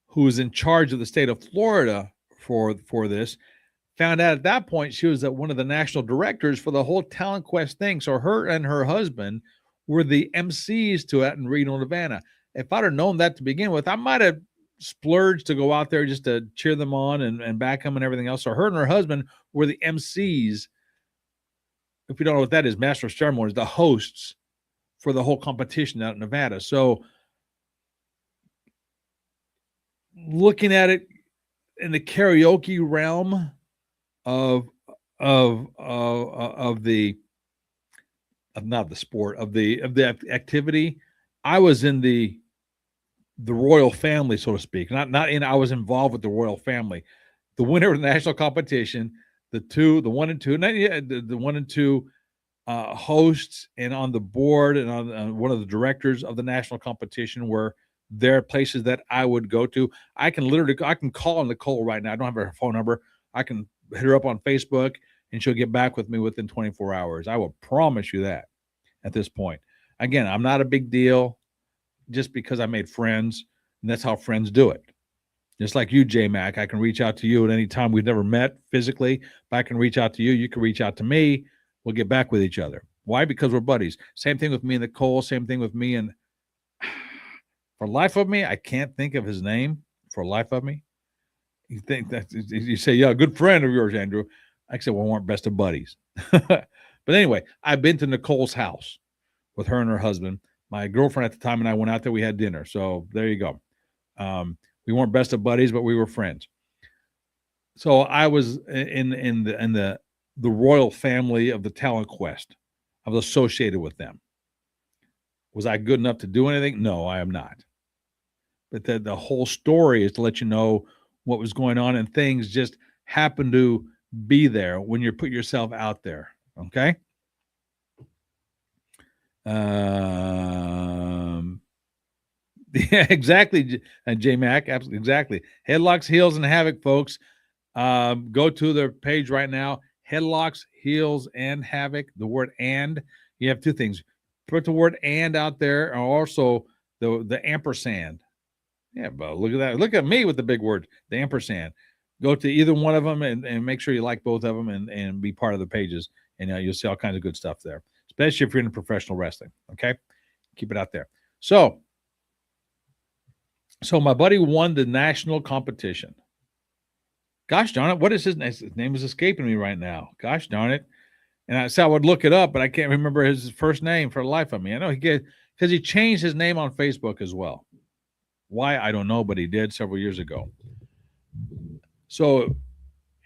who was in charge of the state of Florida for this, found out at that point she was one of the national directors for the whole Talent Quest thing. So her and her husband were the MCs to it in Reno, Nevada. If I'd have known that to begin with, I might have splurged to go out there just to cheer them on and back them and everything else. So her and her husband were the MCs. If you don't know what that is, Master of Ceremonies, the hosts for the whole competition out in Nevada. So looking at it in the karaoke realm of not the sport of the activity, I was in the royal family, so to speak. I was involved with the royal family. The winner of the national competition, the one and two hosts, and on the board and on one of the directors of the national competition were their places that I would go to. I can call Nicole right now. I don't have her phone number. I can hit her up on Facebook and she'll get back with me within 24 hours. I will promise you that at this point. Again, I'm not a big deal just because I made friends, and that's how friends do it. Just like you, J Mac, I can reach out to you at any time. We've never met physically, but I can reach out to you. You can reach out to me. We'll get back with each other. Why? Because we're buddies. Same thing with me and Nicole. Same thing with me and for life of me, I can't think of his name. For life of me, you think that you say, yeah, good friend of yours, Andrew. I said, well, we weren't best of buddies. But anyway, I've been to Nicole's house with her and her husband. My girlfriend at the time and I went out there. We had dinner. So there you go. We weren't best of buddies, but we were friends. So I was in the royal family of the Talent Quest. I was associated with them. Was I good enough to do anything? No, I am not. But the whole story is to let you know what was going on, and things just happen to be there when you put yourself out there. Okay. Yeah, exactly. J Mac, absolutely, exactly. Headlocks, Heels, and Havoc, folks. Go to their page right now. Headlocks, Heels, and Havoc. The word "and." You have two things. Put the word "and" out there, and also the ampersand. Yeah, but look at that. Look at me with the big word, the ampersand. Go to either one of them and make sure you like both of them and be part of the pages. And you'll see all kinds of good stuff there, especially if you're in professional wrestling. Okay, keep it out there. So my buddy won the national competition. Gosh darn it, what is his name? His name is escaping me right now. Gosh darn it. And I would look it up, but I can't remember his first name for the life of me. I know because he changed his name on Facebook as well. Why, I don't know, but he did several years ago. So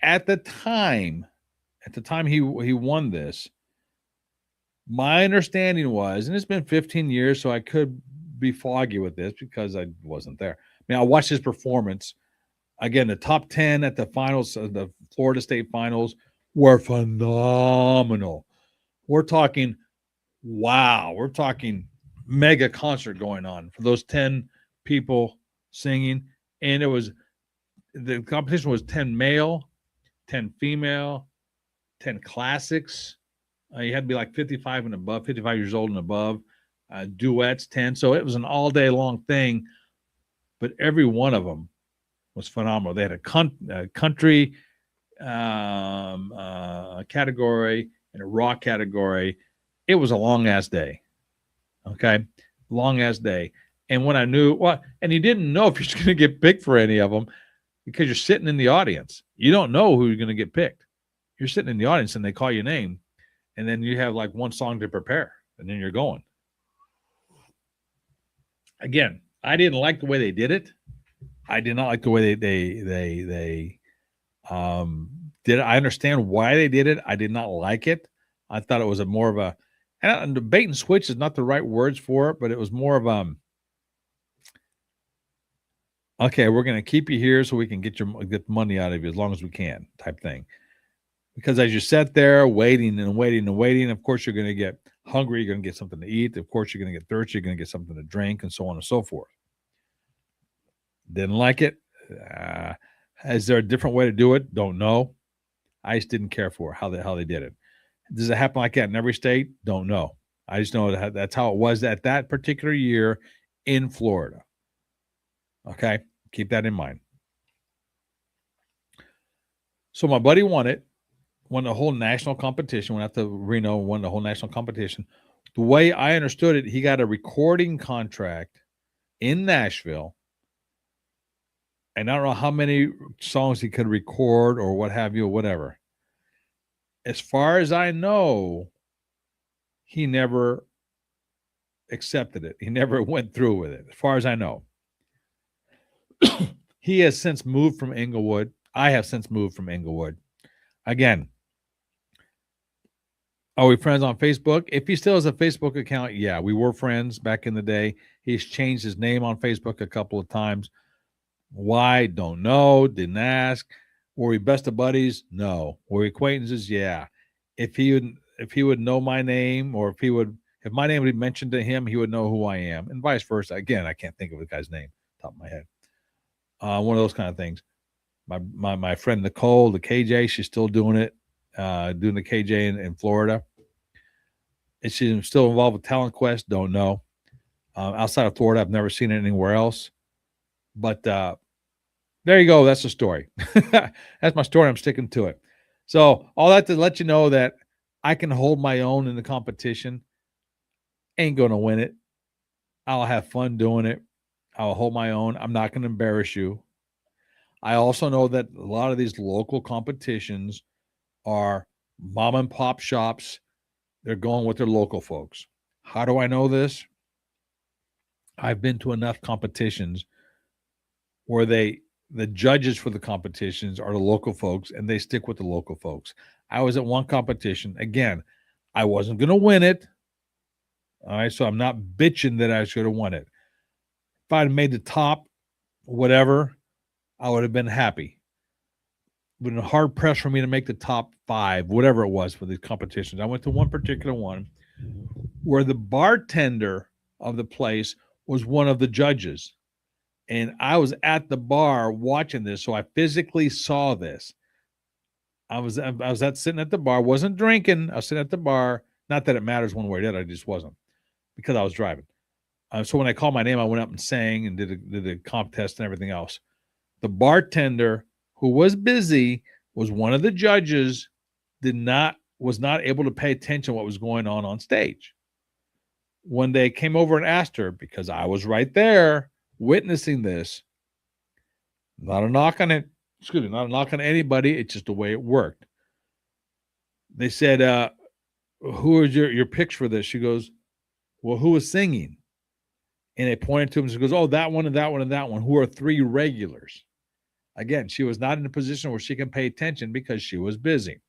at the time he won this, my understanding was, and it's been 15 years, so I could be foggy with this because I wasn't there. I mean, I watched his performance. Again, the top 10 at the finals, the Florida State finals, were phenomenal. We're talking, wow, we're talking mega concert going on for those 10 people singing. And the competition was 10 male, 10 female, 10 classics. You had to be like 55 and above, 55 years old and above. Duets, 10. So it was an all day long thing, but every one of them was phenomenal. They had a country category and a rock category. It was a long ass day. Okay. Long ass day. And when I knew and you didn't know if you're going to get picked for any of them because you're sitting in the audience. You don't know who you're going to get picked. You're sitting in the audience and they call your name, and then you have like one song to prepare, and then you're going. Again, I didn't like the way they did it. I did not like the way they did it. I understand why they did it. I did not like it. I thought it was more of a, and the bait and switch is not the right words for it, but it was more of okay, we're going to keep you here so we can get money out of you as long as we can, type thing. Because as you sat there waiting and waiting and waiting, of course you're going to get hungry. You're going to get something to eat. Of course you're going to get thirsty. You're going to get something to drink, and so on and so forth. Didn't like it. Is there a different way to do it? Don't know. I just didn't care for how they did it. Does it happen like that in every state? Don't know. I just know that's how it was at that particular year in Florida. Okay, keep that in mind. So my buddy won the whole national competition, went out to Reno, won the whole national competition. The way I understood it, he got a recording contract in Nashville. And I don't know how many songs he could record or what have you, or whatever. As far as I know, he never accepted it. He never went through with it, as far as I know. He has since moved from Inglewood. I have since moved from Inglewood. Again, are we friends on Facebook? If he still has a Facebook account, yeah, we were friends back in the day. He's changed his name on Facebook a couple of times. Why? Don't know. Didn't ask. Were we best of buddies? No. Were we acquaintances? Yeah. If he would know my name, or if my name would be mentioned to him, he would know who I am, and vice versa. Again, I can't think of the guy's name top of my head. One of those kind of things. My friend Nicole, the KJ, she's still doing it, doing the KJ in Florida. Is she still involved with Talent Quest? Don't know. Outside of Florida, I've never seen it anywhere else. But there you go. That's the story. That's my story. I'm sticking to it. So all that to let you know that I can hold my own in the competition. Ain't going to win it. I'll have fun doing it. I'll hold my own. I'm not going to embarrass you. I also know that a lot of these local competitions are mom and pop shops. They're going with their local folks. How do I know this? I've been to enough competitions where the judges for the competitions are the local folks, and they stick with the local folks. I was at one competition. Again, I wasn't going to win it. All right, so I'm not bitching that I should have won it. If I'd made the top, whatever, I would have been happy. It would have been hard pressed for me to make the top 5, whatever it was for these competitions. I went to one particular one where the bartender of the place was one of the judges. And I was at the bar watching this, so I physically saw this. I was sitting at the bar, wasn't drinking. I was sitting at the bar. Not that it matters one way or the other, I just wasn't, because I was driving. So when I called my name, I went up and sang and did a comp test and everything else. The bartender, who was busy, was one of the judges, was not able to pay attention to what was going on stage. When they came over and asked her, because I was right there witnessing this, not a knock on it, Excuse me, not a knock on anybody. It's just the way it worked. They said, who is your picks for this? She goes, well, who is singing? And they pointed to him. She goes, oh, that one and that one and that one, who are three regulars. Again, she was not in a position where she can pay attention because she was busy.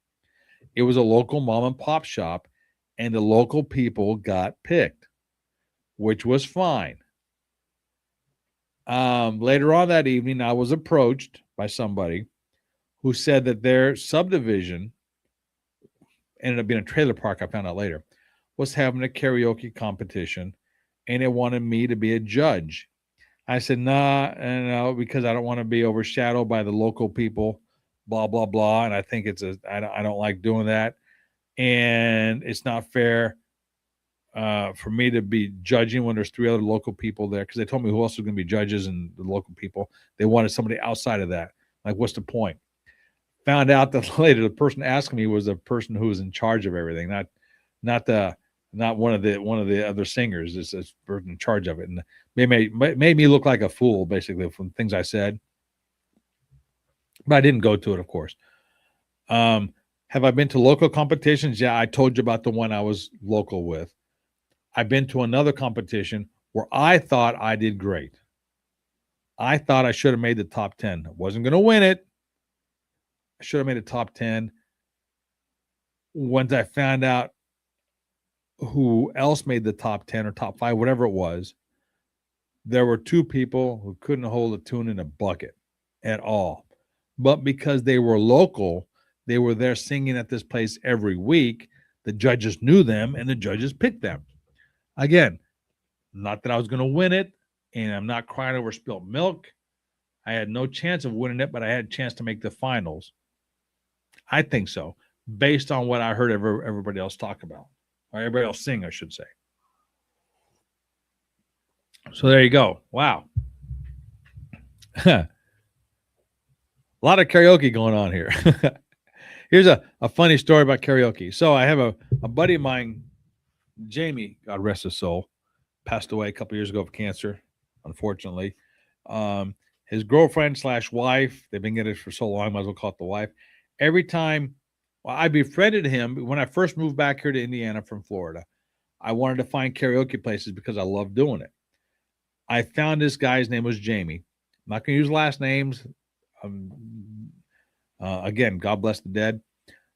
It was a local mom and pop shop, and the local people got picked, which was fine. Later on that evening, I was approached by somebody who said that their subdivision, ended up being a trailer park, I found out later, was having a karaoke competition, and they wanted me to be a judge. I said, nah, no, because I don't want to be overshadowed by the local people, blah, blah, blah. And I think I don't like doing that. And it's not fair for me to be judging when there's three other local people there, because they told me who else was going to be judges and the local people. They wanted somebody outside of that. Like, what's the point? Found out that later the person asking me was the person who was in charge of everything, not one of the other singers. It's a person in charge of it, and made me look like a fool basically from things I said. But I didn't go to it, of course. Have I been to local competitions? Yeah, I told you about the one I was local with. I've been to another competition where I thought I did great. I thought I should have made the top 10. I wasn't going to win it. I should have made the top 10. Once I found out who else made the top 10 or top 5, whatever it was, there were two people who couldn't hold a tune in a bucket at all. But because they were local, they were there singing at this place every week. The judges knew them, and the judges picked them. Again, not that I was going to win it, and I'm not crying over spilled milk. I had no chance of winning it, but I had a chance to make the finals. I think so, based on what I heard everybody else talk about, or everybody else sing, I should say. So there you go. Wow. A lot of karaoke going on here. Here's a funny story about karaoke. So I have a buddy of mine, Jamie, God rest his soul, passed away a couple years ago of cancer, unfortunately. His girlfriend / wife, they've been getting it for so long, I might as well call it the wife. Every time, well, I befriended him when I first moved back here to Indiana from Florida. I wanted to find karaoke places because I love doing it. I found this guy's name was Jamie. I'm not going to use last names. Again, God bless the dead.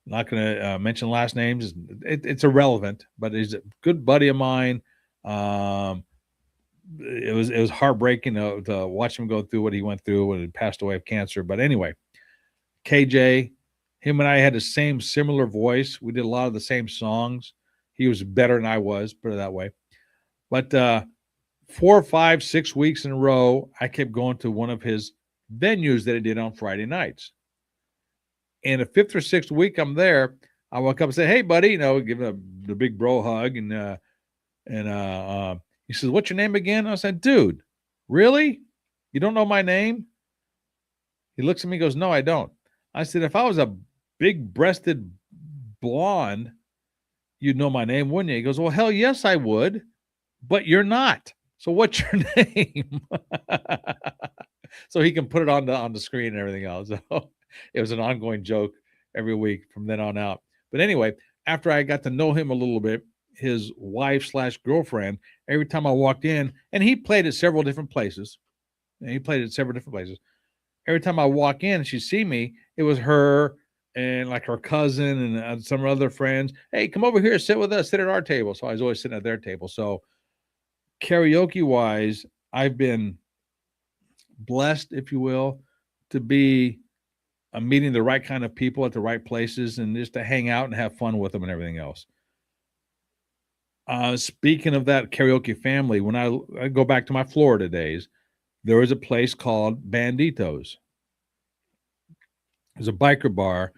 I'm not going to mention last names. It's irrelevant, but he's a good buddy of mine. It was heartbreaking to watch him go through what he went through when he passed away of cancer. But anyway, KJ, him and I had the same similar voice. We did a lot of the same songs. He was better than I was, put it that way. But 4, 5, 6 weeks in a row, I kept going to one of his venues that he did on Friday nights. And the 5th or 6th week I'm there, I walk up and say, "Hey, buddy," give him the big bro hug, and he says, "What's your name again?" I said, "Dude, really? You don't know my name?" He looks at me and goes, "No, I don't." I said, "If I was a big-breasted blonde, you'd know my name, wouldn't you?" He goes, "Well, hell yes, I would, but you're not. So what's your name?" So he can put it on the screen and everything else. So it was an ongoing joke every week from then on out. But anyway, after I got to know him a little bit, his wife / girlfriend, every time I walked in, and he played at several different places. Every time I walk in and she'd see me, it was her and like her cousin and some other friends. "Hey, come over here, sit with us, sit at our table." So I was always sitting at their table. So karaoke wise, I've been blessed, if you will, to be meeting the right kind of people at the right places and just to hang out and have fun with them and everything else. Speaking of that karaoke family, when I go back to my Florida days, there was a place called Banditos. It was a biker bar,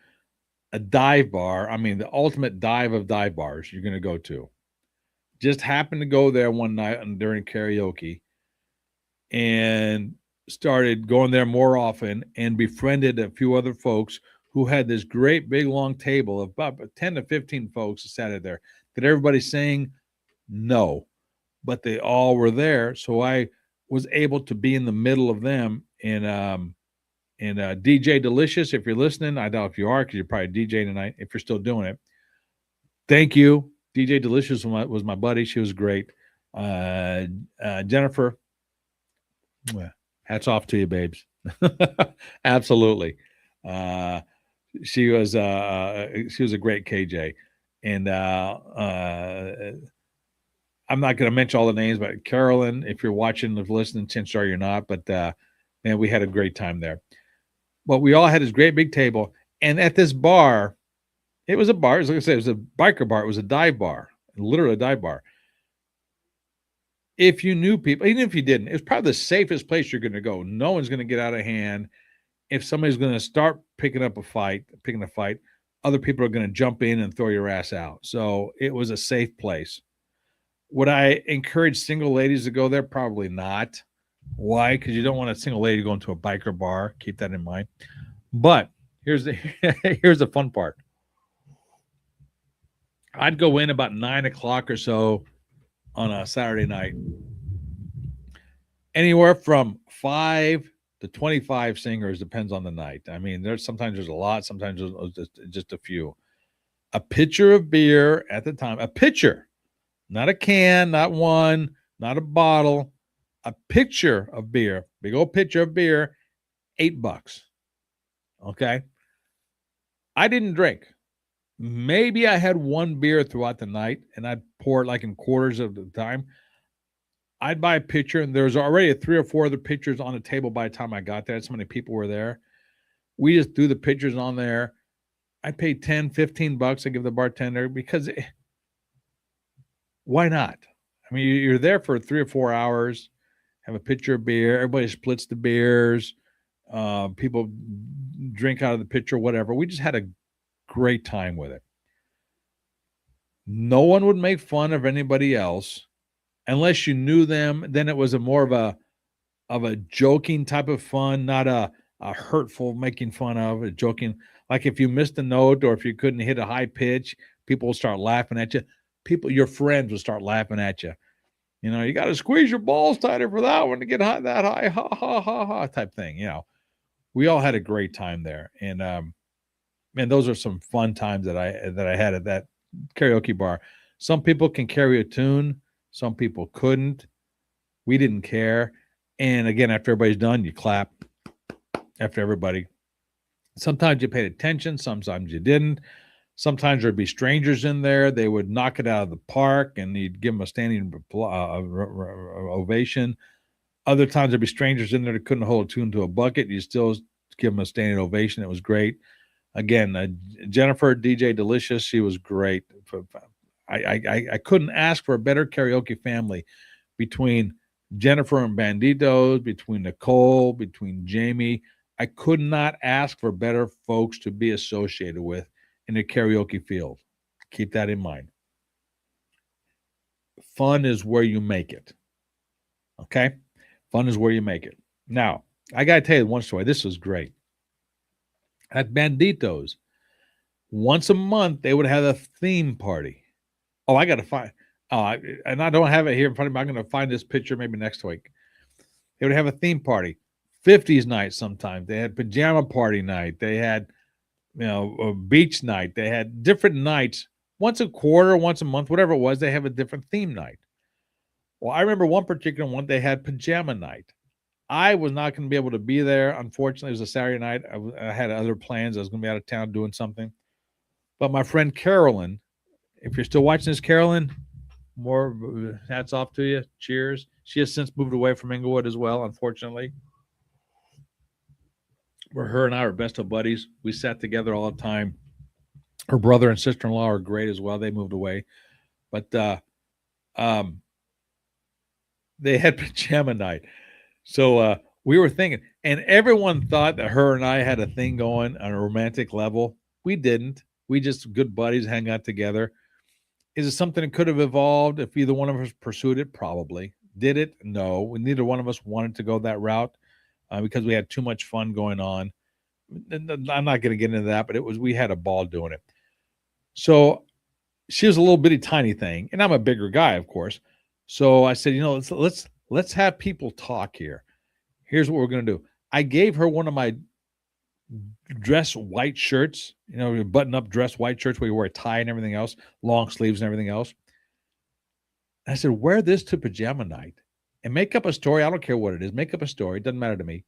a dive bar. I mean, the ultimate dive of dive bars you're going to go to. Just happened to go there one night during karaoke and started going there more often and befriended a few other folks who had this great big long table of about 10 to 15 folks that sat there. Did everybody sing? No, but they all were there. So I was able to be in the middle of them and And DJ Delicious, if you're listening, I doubt if you are because you're probably DJing tonight. If you're still doing it, thank you. DJ Delicious was my buddy. She was great. Jennifer, hats off to you, babes. Absolutely. She was a great KJ, and I'm not going to mention all the names, but Carolyn, if you're watching, if listening, chances are you're not. But man, we had a great time there. But we all had this great big table, and at this bar, it was a bar. Like I said, it was a biker bar. It was a dive bar, literally a dive bar. If you knew people, even if you didn't, it was probably the safest place you're going to go. No one's going to get out of hand. If somebody's going to start picking a fight, other people are going to jump in and throw your ass out. So it was a safe place. Would I encourage single ladies to go there? Probably not. Why? Because you don't want a single lady going to a biker bar. Keep that in mind. But here's the fun part. I'd go in about 9 o'clock or so on a Saturday night. Anywhere from 5 to 25 singers, depends on the night. I mean, there's a lot, sometimes there's just a few. A pitcher of beer at the time, a pitcher, not a can, not one, not a bottle, a pitcher of beer, big old pitcher of beer, $8. Okay. I didn't drink. Maybe I had one beer throughout the night, and I'd pour it like in quarters of the time. I'd buy a pitcher, and there's already 3 or 4 other pitchers on the table by the time I got there. So many people were there. We just threw the pitchers on there. I paid $10, $15 to give the bartender because why not? I mean, you're there for 3 or 4 hours, have a pitcher of beer. Everybody splits the beers. People drink out of the pitcher, whatever. We just had a great time with it. No one would make fun of anybody else unless you knew them. Then it was more of a joking type of fun, not a hurtful making fun of, a joking. Like if you missed a note or if you couldn't hit a high pitch, people will start laughing at you. Your friends will start laughing at you. You know, you got to squeeze your balls tighter for that one to get that high, ha, ha, ha, ha, type thing. You know, we all had a great time there. And, man, those are some fun times that I had at that karaoke bar. Some people can carry a tune. Some people couldn't. We didn't care. And again, after everybody's done, you clap after everybody. Sometimes you paid attention. Sometimes you didn't. Sometimes there'd be strangers in there. They would knock it out of the park, and you'd give them a standing ovation. Other times there'd be strangers in there that couldn't hold a tune to a bucket. You still give them a standing ovation. It was great. Again, Jennifer, DJ Delicious, she was great. I couldn't ask for a better karaoke family between Jennifer and Banditos, between Nicole, between Jamie. I could not ask for better folks to be associated with in the karaoke field. Keep that in mind. Fun is where you make it. Okay? Fun is where you make it. Now, I got to tell you one story. This was great. At Banditos, once a month, they would have a theme party. Oh, I got to find, and I don't have it here in front of me. I'm going to find this picture maybe next week. They would have a theme party, 50s night sometimes. They had pajama party night. They had, a beach night. They had different nights, once a quarter, once a month, whatever it was. They have a different theme night. Well, I remember one particular one, they had pajama night. I was not going to be able to be there. Unfortunately, it was a Saturday night. I had other plans. I was going to be out of town doing something. But my friend Carolyn, if you're still watching this, Carolyn, more hats off to you. Cheers. She has since moved away from Inglewood as well, unfortunately. Where her and I are best of buddies. We sat together all the time. Her brother and sister-in-law are great as well. They moved away. But they had pajama night. So we were thinking, and everyone thought that her and I had a thing going on a romantic level. We didn't. We just good buddies, hang out together. Is it something that could have evolved if either one of us pursued it? Probably. Did it? No. Neither one of us wanted to go that route because we had too much fun going on. I'm not going to get into that, but we had a ball doing it. So she was a little bitty tiny thing, and I'm a bigger guy, of course. So I said, let's have people talk here. Here's what we're going to do. I gave her one of my dress white shirts, button up dress white shirts where you wear a tie and everything else, long sleeves and everything else. And I said, wear this to pajama night and make up a story. I don't care what it is. Make up a story. It doesn't matter to me.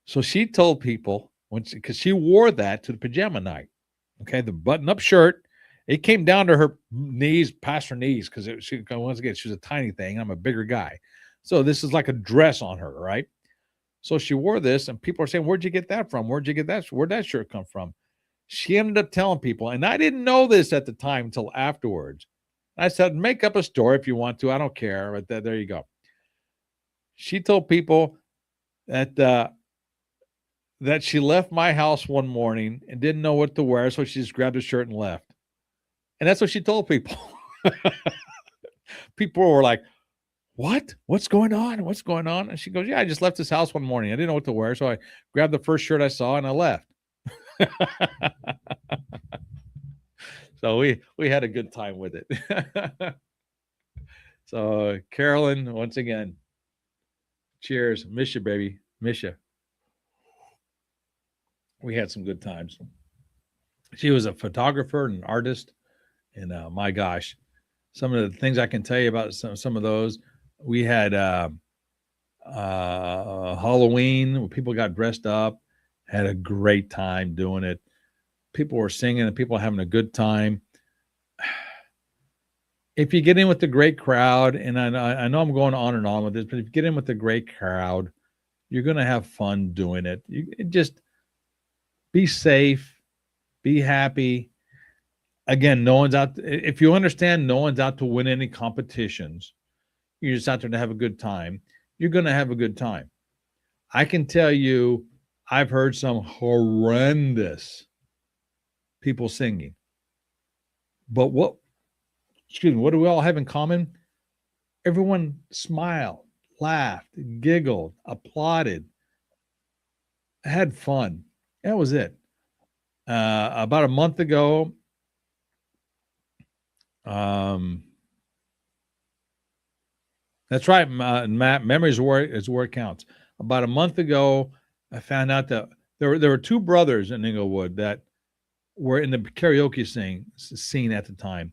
So she told people because she wore that to the pajama night. Okay. The button up shirt, it came down to her knees, past her knees, because once again, she was a tiny thing. I'm a bigger guy. So this is like a dress on her, right? So she wore this, and people are saying, where'd you get that from? Where'd you get that? Where'd that shirt come from? She ended up telling people, and I didn't know this at the time until afterwards. I said, make up a story if you want to. I don't care. But there you go. She told people that that she left my house one morning and didn't know what to wear, so she just grabbed a shirt and left. And that's what she told people. People were like, what? What's going on? What's going on? And she goes, yeah, I just left this house one morning. I didn't know what to wear, so I grabbed the first shirt I saw and I left. So we had a good time with it. So Carolyn, once again, cheers. Miss you, baby. Miss you. We had some good times. She was a photographer and an artist. And my gosh, some of the things I can tell you about some of those. We had Halloween where people got dressed up, had a great time doing it. People were singing and people were having a good time. If you get in with the great crowd, and I know I'm going on and on with this, but if you get in with the great crowd, you're going to have fun doing it. You just be safe, be happy. Again, no one's out. If you understand, no one's out to win any competitions. You're just out there to have a good time. You're going to have a good time. I can tell you, I've heard some horrendous people singing. But what do we all have in common? Everyone smiled, laughed, giggled, applauded, had fun. That was it. About a month ago, that's right, Matt. Memory is where it counts. About a month ago, I found out that there were two brothers in Inglewood that were in the karaoke scene at the time.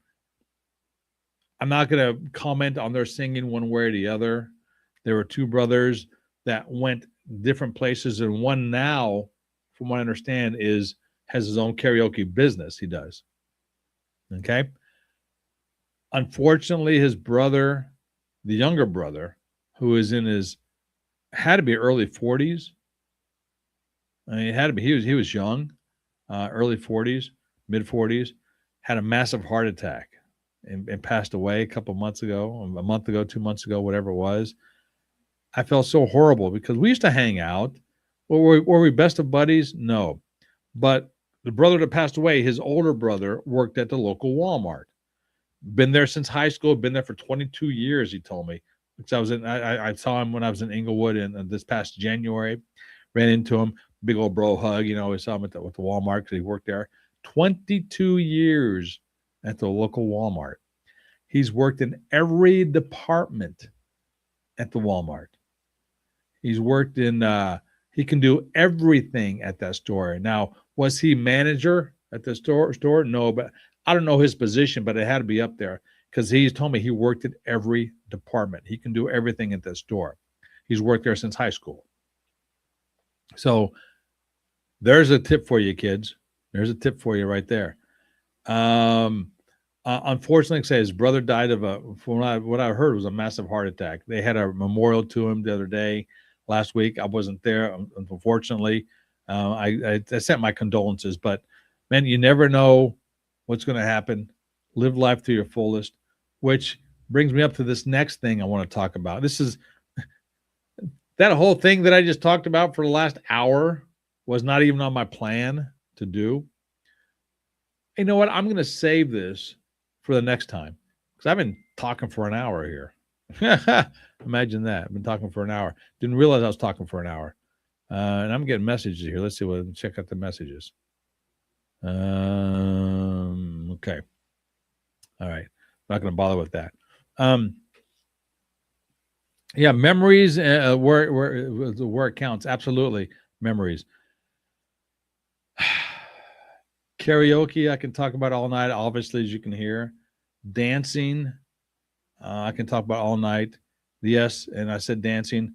I'm not going to comment on their singing one way or the other. There were two brothers that went different places, and one now, from what I understand, has his own karaoke business. He does. Okay. Unfortunately, his brother, the younger brother, who is in had to be early 40s. I mean, it had to be. He was young, early 40s, mid 40s, had a massive heart attack and passed away a month ago, 2 months ago, whatever it was. I felt so horrible because we used to hang out. Were we best of buddies? No. But the brother that passed away, his older brother, worked at the local Walmart. Been there since high school, been there for 22 years, he told me. Because I saw him when I was in Inglewood in this past January. Ran into him, big old bro hug. I saw him with the Walmart because he worked there. 22 years at the local Walmart. He's worked in every department at the Walmart. He's worked in, he can do everything at that store. Now, was he manager at the store? No, but I don't know his position, but it had to be up there because he's told me he worked at every department. He can do everything at that store. He's worked there since high school. So there's a tip for you, kids. There's a tip for you right there. Unfortunately, say his brother died of from what I heard was a massive heart attack. They had a memorial to him the other day, last week. I wasn't there, unfortunately. I sent my condolences, but man, you never know what's going to happen. Live life to your fullest, which brings me up to this next thing I want to talk about. This is that whole thing that I just talked about for the last hour was not even on my plan to do. You know what? I'm going to save this for the next time because I've been talking for an hour here. Imagine that. I've been talking for an hour. Didn't realize I was talking for an hour. And I'm getting messages here. Let's see check out the messages. Okay. All right. I'm not going to bother with that. Yeah, memories where it counts. Absolutely, memories. Karaoke, I can talk about all night, obviously, as you can hear. Dancing, I can talk about all night. Yes, and I said dancing.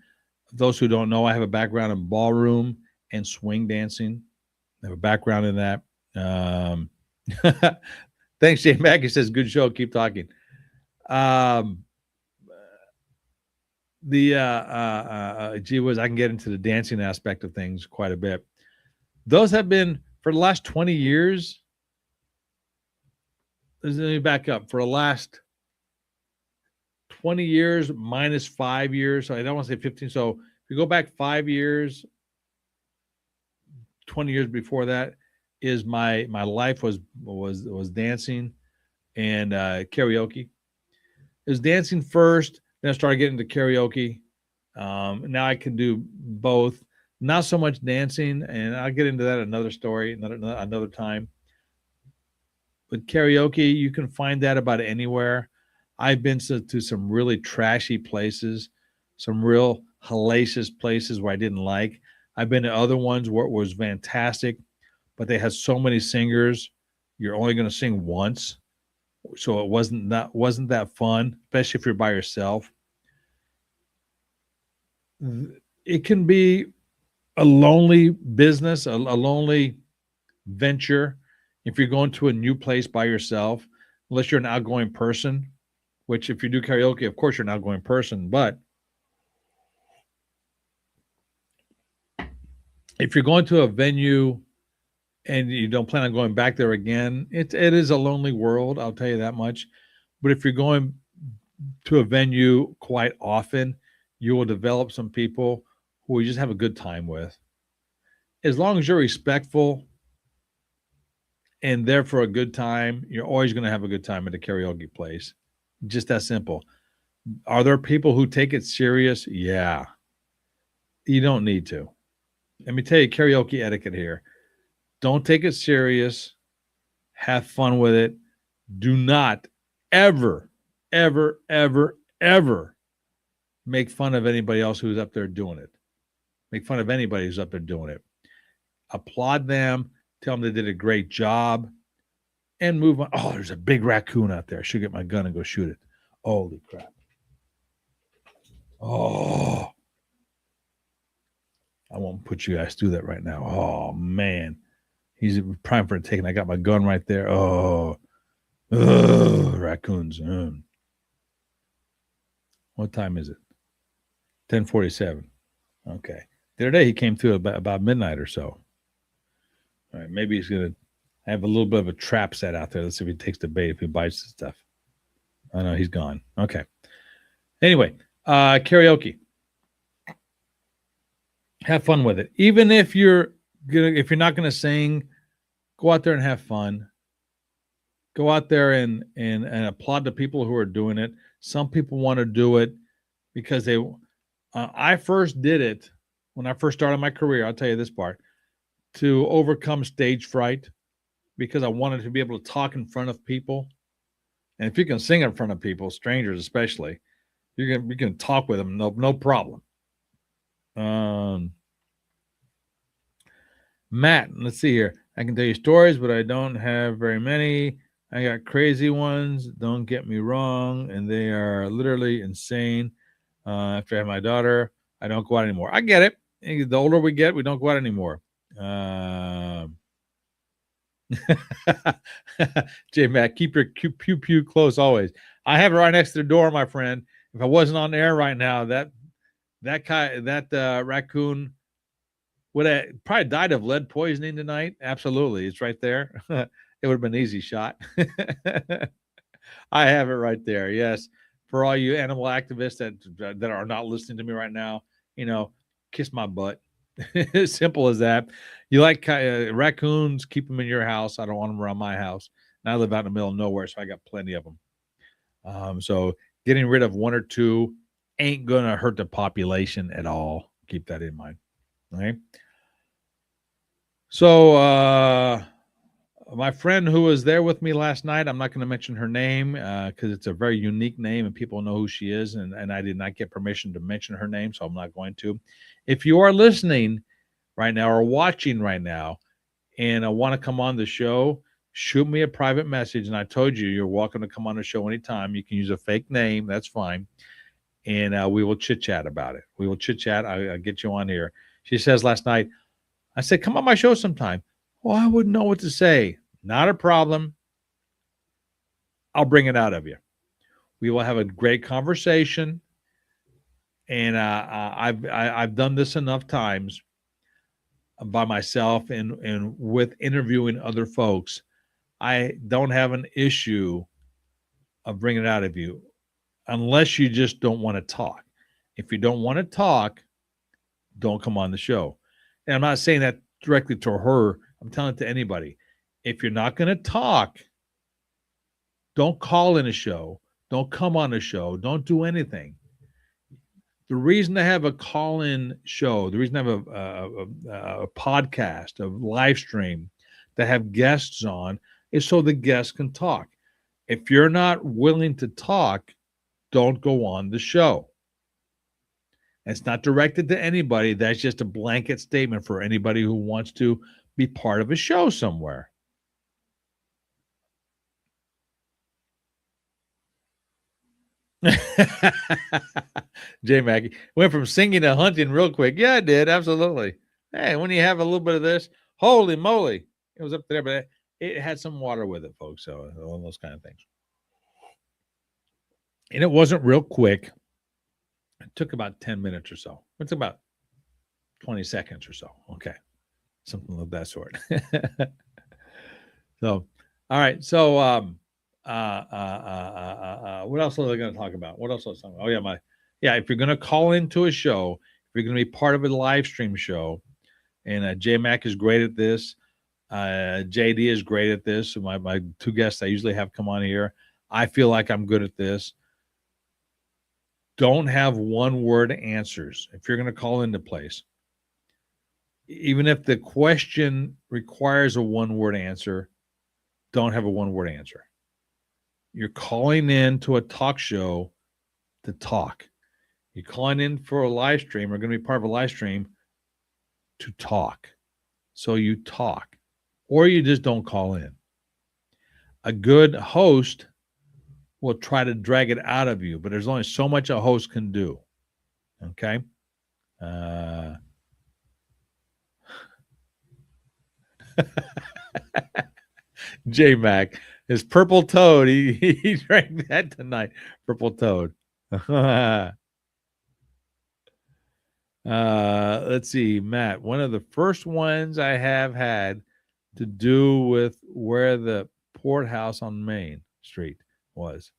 Those who don't know, I have a background in ballroom and swing dancing. I have a background in that. Um, Thanks, Jay Mack. He says, good show. Keep talking. Um, gee whiz, I can get into the dancing aspect of things quite a bit. Those have been, for the last 20 years, let me back up. For the last 20 years minus 5 years, so I don't want to say 15. So if you go back 5 years, 20 years before that, is my life was dancing and karaoke. It was dancing first, then I started getting into karaoke. Now I can do both. Not so much dancing, and I'll get into that another story, another time. But karaoke, you can find that about anywhere. I've been to some really trashy places, some real hellacious places where I didn't like. I've been to other ones where it was fantastic, but they had so many singers. You're only going to sing once, so it wasn't that fun, especially if you're by yourself. It can be a lonely business, a lonely venture if you're going to a new place by yourself, unless you're an outgoing person, which if you do karaoke, of course you're an outgoing person. But if you're going to a venue and you don't plan on going back there again, it is a lonely world, I'll tell you that much. But if you're going to a venue quite often, you will develop some people who you just have a good time with. As long as you're respectful and there for a good time, you're always going to have a good time at a karaoke place. Just that simple. Are there people who take it serious? Yeah. You don't need to. Let me tell you karaoke etiquette here. Don't take it serious. Have fun with it. Do not ever, ever, ever, ever make fun of anybody else who's up there doing it. Make fun of anybody who's up there doing it. Applaud them. Tell them they did a great job. And move on. Oh, there's a big raccoon out there. I should get my gun and go shoot it. Holy crap. Oh. I won't put you guys through that right now. Oh, man. He's prime for a take, and I got my gun right there. Oh. Raccoons. What time is it? 10:47. Okay. The other day he came through about midnight or so. All right, maybe he's going to have a little bit of a trap set out there. Let's see if he takes the bait, if he bites the stuff. Oh, no, he's gone. Okay. Anyway, karaoke. Have fun with it. Even if you're not gonna sing, go out there and have fun. Go out there and applaud the people who are doing it. Some people want to do it because they. I first did it when I first started my career. I'll tell you this part, to overcome stage fright, because I wanted to be able to talk in front of people. And if you can sing in front of people, strangers especially, you can talk with them, no problem. Matt, let's see here. I can tell you stories, but I don't have very many. I got crazy ones. Don't get me wrong, and they are literally insane. After I have my daughter, I don't go out anymore. I get it. The older we get, we don't go out anymore. J Matt, keep your pew pew close always. I have it right next to the door, my friend. If I wasn't on air right now, that raccoon would have probably died of lead poisoning tonight. Absolutely, it's right there. It would have been an easy shot. I have it right there. Yes, for all you animal activists that are not listening to me right now, kiss my butt. As simple as that. You like raccoons? Keep them in your house. I don't want them around my house. And I live out in the middle of nowhere, so I got plenty of them. So getting rid of one or two ain't gonna hurt the population at all. Keep that in mind. Okay. So my friend who was there with me last night, I'm not going to mention her name because it's a very unique name and people know who she is, and I did not get permission to mention her name, so I'm not going to. If you are listening right now or watching right now and want to come on the show, shoot me a private message. And I told you, you're welcome to come on the show anytime. You can use a fake name. That's fine. And we will chit chat about it. We will chit chat. I'll get you on here. She says last night, I said, come on my show sometime. Oh, I wouldn't know what to say. Not a problem. I'll bring it out of you. We will have a great conversation. And I've done this enough times by myself and with interviewing other folks. I don't have an issue of bringing it out of you unless you just don't want to talk. If you don't want to talk, don't come on the show. And I'm not saying that directly to her. I'm telling it to anybody. If you're not going to talk, don't call in a show. Don't come on a show. Don't do anything. The reason to have a call-in show, the reason to have a podcast, a live stream, to have guests on is so the guests can talk. If you're not willing to talk, don't go on the show. It's not directed to anybody. That's just a blanket statement for anybody who wants to be part of a show somewhere. J Mackie went from singing to hunting real quick. Yeah, I did. Absolutely. Hey, when you have a little bit of this, holy moly, it was up there, but it had some water with it, folks. So all those kind of things. And it wasn't real quick. It took about 10 minutes or so. It took about 20 seconds or so. Okay. Something of that sort. So, all right. So, what else are they going to talk about? What else was oh yeah, if you're going to call into a show, if you're going to be part of a live stream show, and J Mac is great at this, JD is great at this. My two guests I usually have come on here. I feel like I'm good at this. Don't have one word answers. If you're going to call into place, even if the question requires a one word answer, don't have a one word answer. You're calling in to a talk show to talk. You're calling in for a live stream or going to be part of a live stream to talk. So you talk, or you just don't call in. A good host will try to drag it out of you, but there's only so much a host can do. Okay? J Mac, his purple toad. He drank that tonight. Purple toad. Let's see, Matt. One of the first ones I have had to do with where the Port House on Main Street was.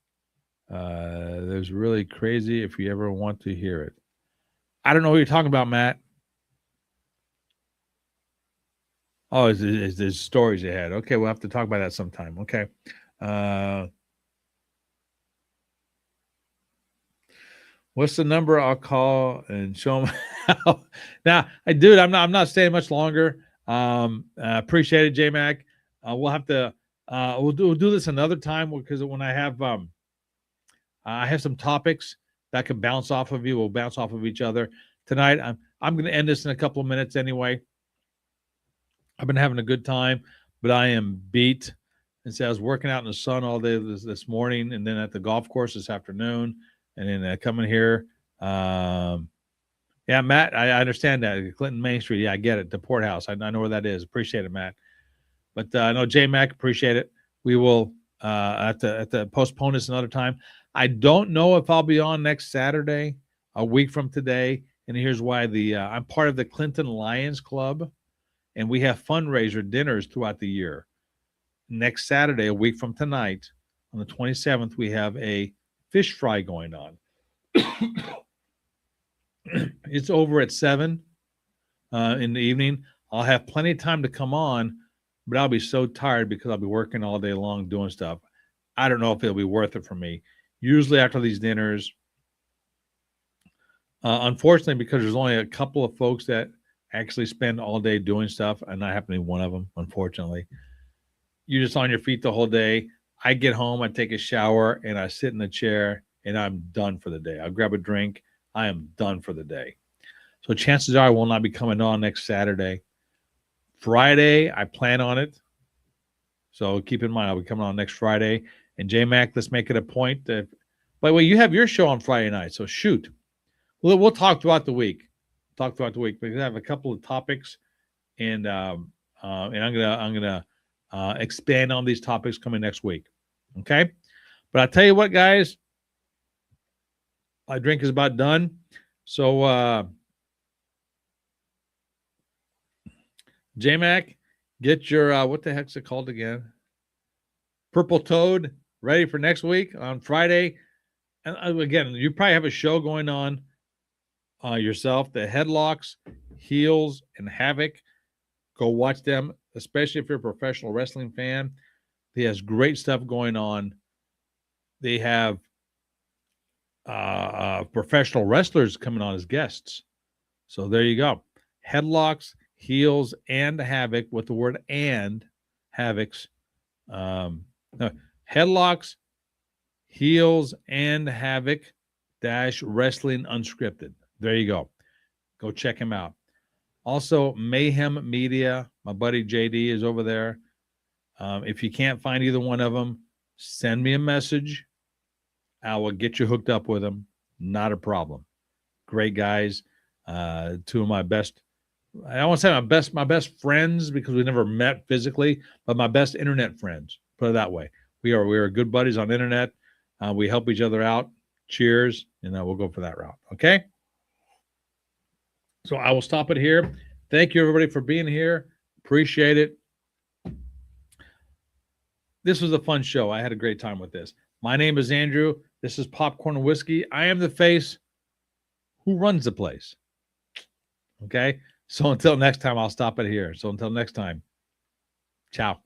There's really crazy if you ever want to hear it. I don't know what you're talking about, Matt. Oh, there's stories you had. Okay, we'll have to talk about that sometime. Okay. What's the number I'll call and show them how? Now, I'm not staying much longer. Appreciate it, J Mac. We'll have to we'll do this another time because when I have some topics that can bounce off of you. We'll bounce off of each other tonight. I'm going to end this in a couple of minutes anyway. I've been having a good time, but I am beat. And so I was working out in the sun all day this morning, and then at the golf course this afternoon, and then coming here. Yeah, Matt, I understand that. Clinton Main Street. Yeah, I get it. The Port House. I know where that is. Appreciate it, Matt. But I know J Mac, appreciate it. We will have to postpone this another time. I don't know if I'll be on next Saturday, a week from today. And here's why. I'm part of the Clinton Lions Club, and we have fundraiser dinners throughout the year. Next Saturday, a week from tonight, on the 27th, we have a fish fry going on. It's over at 7 in the evening. I'll have plenty of time to come on, but I'll be so tired because I'll be working all day long doing stuff. I don't know if it'll be worth it for me. Usually after these dinners, unfortunately, because there's only a couple of folks that actually spend all day doing stuff, and I happen to be one of them, unfortunately. You're just on your feet the whole day. I get home, I take a shower, and I sit in the chair, and I'm done for the day. I'll grab a drink. I am done for the day. So chances are I will not be coming on next Saturday. Friday, I plan on it. So keep in mind, I'll be coming on next Friday. And J-Mac, let's make it a point. By the way, you have your show on Friday night, so shoot. We'll talk throughout the week. But we have a couple of topics, and I'm gonna expand on these topics coming next week. Okay, but I'll tell you what, guys, my drink is about done. So J-Mac, get your what the heck's it called again? Purple Toad ready for next week on Friday. And again, you probably have a show going on yourself. The Headlocks, Heels, and Havoc. Go watch them, especially if you're a professional wrestling fan. He has great stuff going on. They have professional wrestlers coming on as guests. So there you go. Headlocks, Heels, and Havoc with the word and Havocs. No, Headlocks, Heels, and Havoc dash Wrestling Unscripted. There you go. Go check him out. Also, Mayhem Media. My buddy JD is over there. If you can't find either one of them, send me a message. I will get you hooked up with them. Not a problem. Great guys. Two of my best. I don't want to say my best friends because we never met physically, but my best internet friends. Put it that way. We are good buddies on the internet. We help each other out. Cheers, and we'll go for that route. Okay. So I will stop it here. Thank you, everybody, for being here. Appreciate it. This was a fun show. I had a great time with this. My name is Andrew. This is Popcorn and Whiskey. I am the face who runs the place. Okay? So until next time, I'll stop it here. So until next time, ciao.